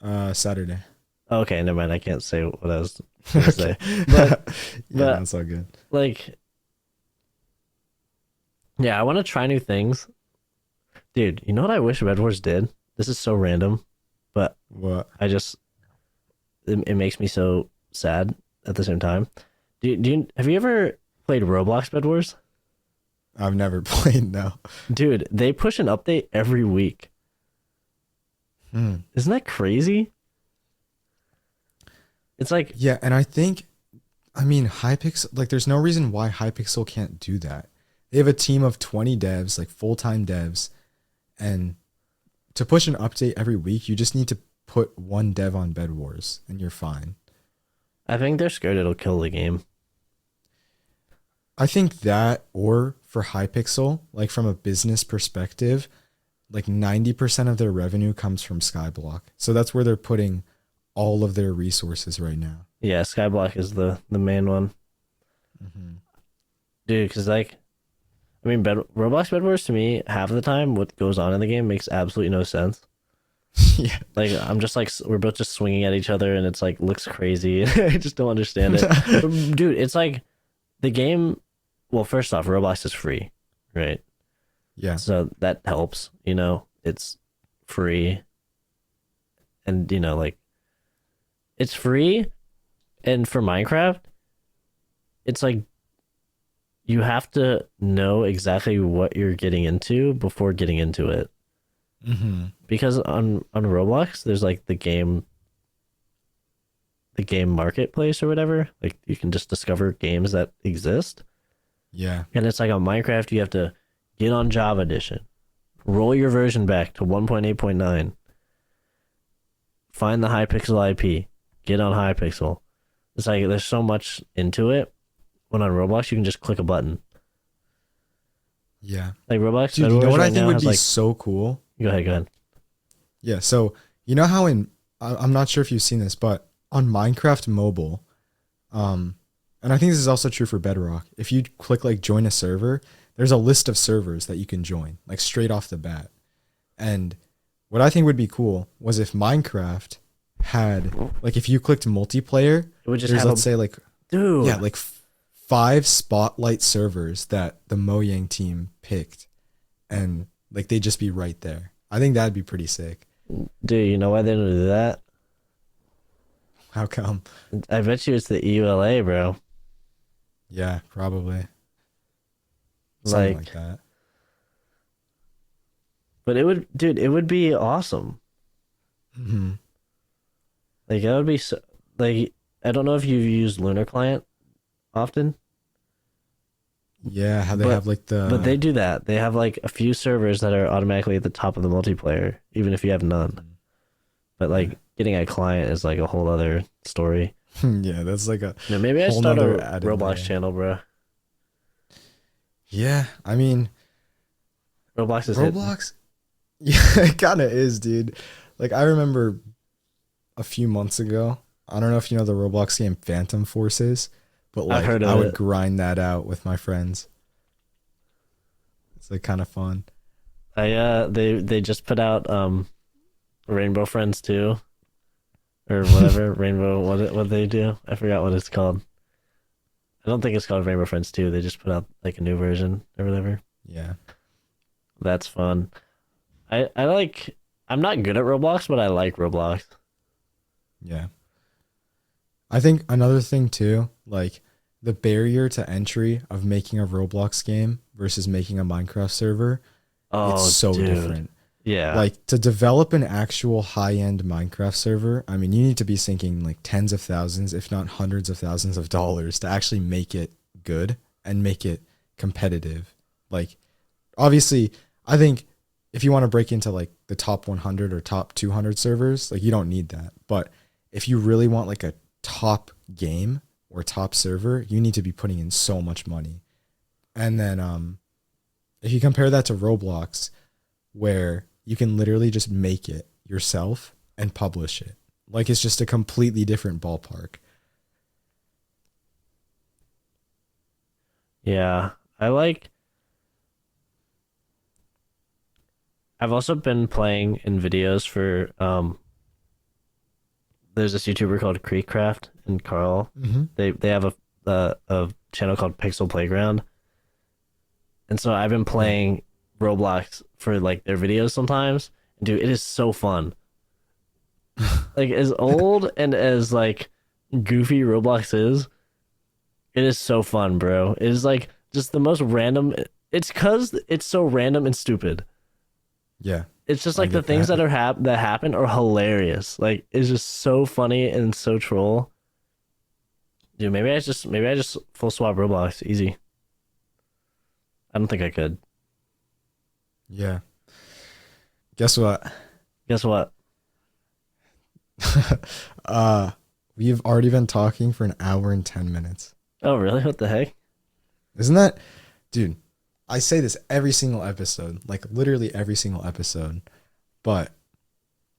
out? Saturday. Oh, okay, never mind. I can't say what I was gonna Okay. say. But Yeah, but that's all good. like yeah, I want to try new things. Dude, you know what I wish Bedwars did? This is so random, but What? I just it makes me so sad at the same time. Have you ever played Roblox Bed Wars? I've never played now. Dude, they push an update every week. Hmm. Isn't that crazy? It's like, Yeah, and I mean, Hypixel, like, there's no reason why Hypixel can't do that. They have a team of 20 devs, like full-time devs, and to push an update every week, you just need to put one dev on Bed Wars, and you're fine. I think they're scared it'll kill the game. I think that, or for Hypixel, like from a business perspective, like 90% of their revenue comes from Skyblock. So that's where they're putting all of their resources right now. Yeah, Skyblock is the main one, Hmm. dude. Because like, I mean, Roblox Bed Wars to me, half of the time, what goes on in the game makes absolutely no sense. Yeah. Like, I'm just like, we're both just swinging at each other, and it's like looks crazy. I just don't understand it, dude. It's like the game. Well, first off, Roblox is free, right? Yeah. So that helps. You know, it's free, and you know, like it's free, and for Minecraft, it's like you have to know exactly what you're getting into before getting into it. Hmm. Because on Roblox, there's like the game marketplace or whatever. Like you can just discover games that exist. Yeah. And it's like on Minecraft, you have to get on Java Edition, roll your version back to 1.8.9, find the Hypixel IP, get on Hypixel. It's like there's so much into it. When on Roblox, you can just click a button. Yeah. Like Roblox Dude, Bed you know Wars what I right think now would has be like. so cool? Go ahead, go ahead. Yeah. So, you know how I'm not sure if you've seen this, but on Minecraft Mobile, and I think this is also true for Bedrock, if you click like join a server, there's a list of servers that you can join, like straight off the bat. And what I think would be cool was if Minecraft had, like, if you clicked multiplayer, It would just there's, have let's say, like, dude. yeah, like 5 spotlight servers that the Mojang team picked, and like they'd just be right there. I think that'd be pretty sick. Dude, you know why they don't do that? How come? I bet you it's the EULA, bro. Yeah, probably something like Like, that. but it would be awesome. Hmm. Like, that would be so, like, I don't know if you've used Lunar Client often, Yeah, how they but have like but they the. do that. They have like a few servers that are automatically at the top of the multiplayer, even if you have none. But Yeah. like getting a client is like a whole other story. Yeah, that's like a No, maybe I whole start nother a added Roblox layer. channel, bro. Yeah, I mean, Roblox is hitting. Roblox. Yeah, it kind of is, dude. Like I remember a few months ago. I don't know if you know the Roblox game Phantom Forces, but I've like heard I of would it. grind that out with my friends. It's like kind of fun. They just put out Rainbow Friends 2 or whatever. Rainbow what they do? I forgot what it's called. I don't think it's called Rainbow Friends 2. They just put out like a new version or whatever. Yeah. That's fun. I like I'm not good at Roblox, but I like Roblox. Yeah. I think another thing too, like the barrier to entry of making a Roblox game versus making a Minecraft server, it's Oh, so dude. different. Yeah. Like to develop an actual high-end Minecraft server, I mean, you need to be sinking like tens of thousands, if not hundreds of thousands of dollars to actually make it good and make it competitive. Like obviously, I think if you want to break into like the top 100 or top 200 servers, like you don't need that. But if you really want like a top game or top server, you need to be putting in so much money. And then if you compare that to Roblox, where you can literally just make it yourself and publish it, like it's just a completely different ballpark. Yeah, I've also been playing in videos for there's this YouTuber called Creekcraft and Carl. Mm-hmm. They have a channel called Pixel Playground. And so I've been playing Roblox for like their videos sometimes. Dude, it is so fun. Like as old and as like goofy Roblox is, it is so fun, bro. It is like just the most random. It's cuz it's so random and stupid. Yeah. It's just like the things that that happen are hilarious. Like it's just so funny and so troll. Dude, maybe I just full swap Roblox easy. I don't think I could. Yeah. Guess what? Guess what? We've already been talking for an hour and 10 minutes. Oh, really? What the heck? Isn't that, dude? I say this every single episode, like literally every single episode, but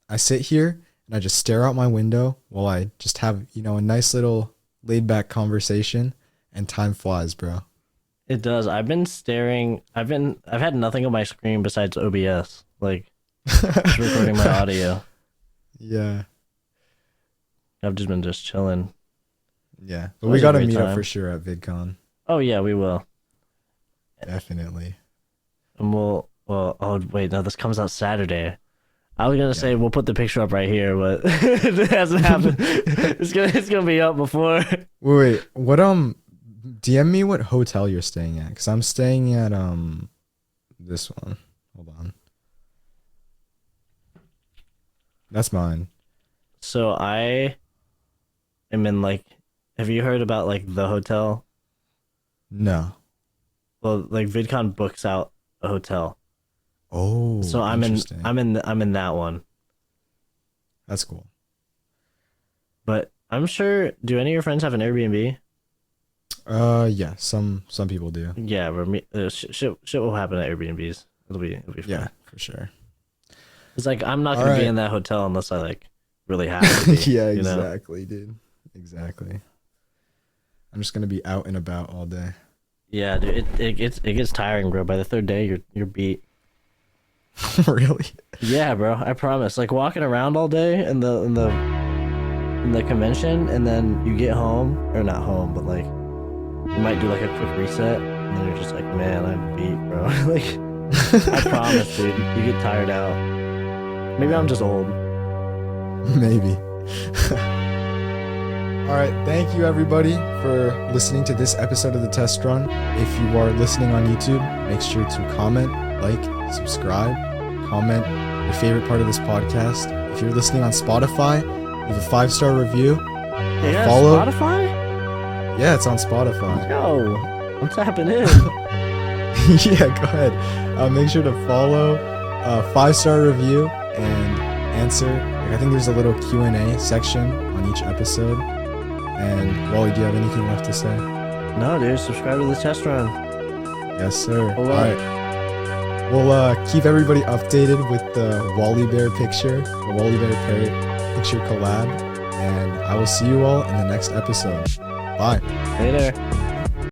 I sit here and I just stare out my window while I just have, a nice little laid back conversation, and time flies, bro. It does. I've been staring. I've had nothing on my screen besides OBS, like just recording my audio. Yeah. I've just been chilling. Yeah. But we got to meet up for sure at VidCon. Oh yeah, we will. Definitely. And oh wait, no, this comes out Saturday. I was gonna say we'll put the picture up right here, but it hasn't happened. It's gonna be up before. Wait, what DM me what hotel you're staying at, because I'm staying at this one. Hold on. That's mine. So I am in like, have you heard about like the hotel? No. Well, like VidCon books out a hotel. Oh. So I'm in that one. That's cool. But I'm sure, do any of your friends have an Airbnb? Yeah, some people do. Yeah, shit will happen at Airbnbs. It'll be fun. Yeah, for sure. It's like I'm not gonna be in that hotel unless I like really have to be. Yeah, exactly, dude. Exactly. I'm just gonna be out and about all day. Yeah, dude, it gets tiring, bro. By the third day, you're beat. Really? Yeah, bro. I promise. Like walking around all day in the convention, and then you get home, or not home, but like you might do like a quick reset, and then you're just like, man, I'm beat, bro. Like I promise, dude. You get tired out. Maybe I'm just old. Maybe. All right, thank you everybody for listening to this episode of the Test Run. If you are listening on YouTube, make sure to comment, like, subscribe, comment your favorite part of this podcast. If you're listening on Spotify, leave a 5-star review. Yeah, follow. Spotify? Yeah, it's on Spotify. Yo, what's happening? Yeah, go ahead. Make sure to follow, 5-star review, and answer. I think there's a little Q&A section on each episode. And Wally, do you have anything left to say? No, dude. Subscribe to the Test Run. Yes, sir. All right. We'll keep everybody updated with the Wallibear picture, the Wallibear parrot picture collab. And I will see you all in the next episode. Bye. Later.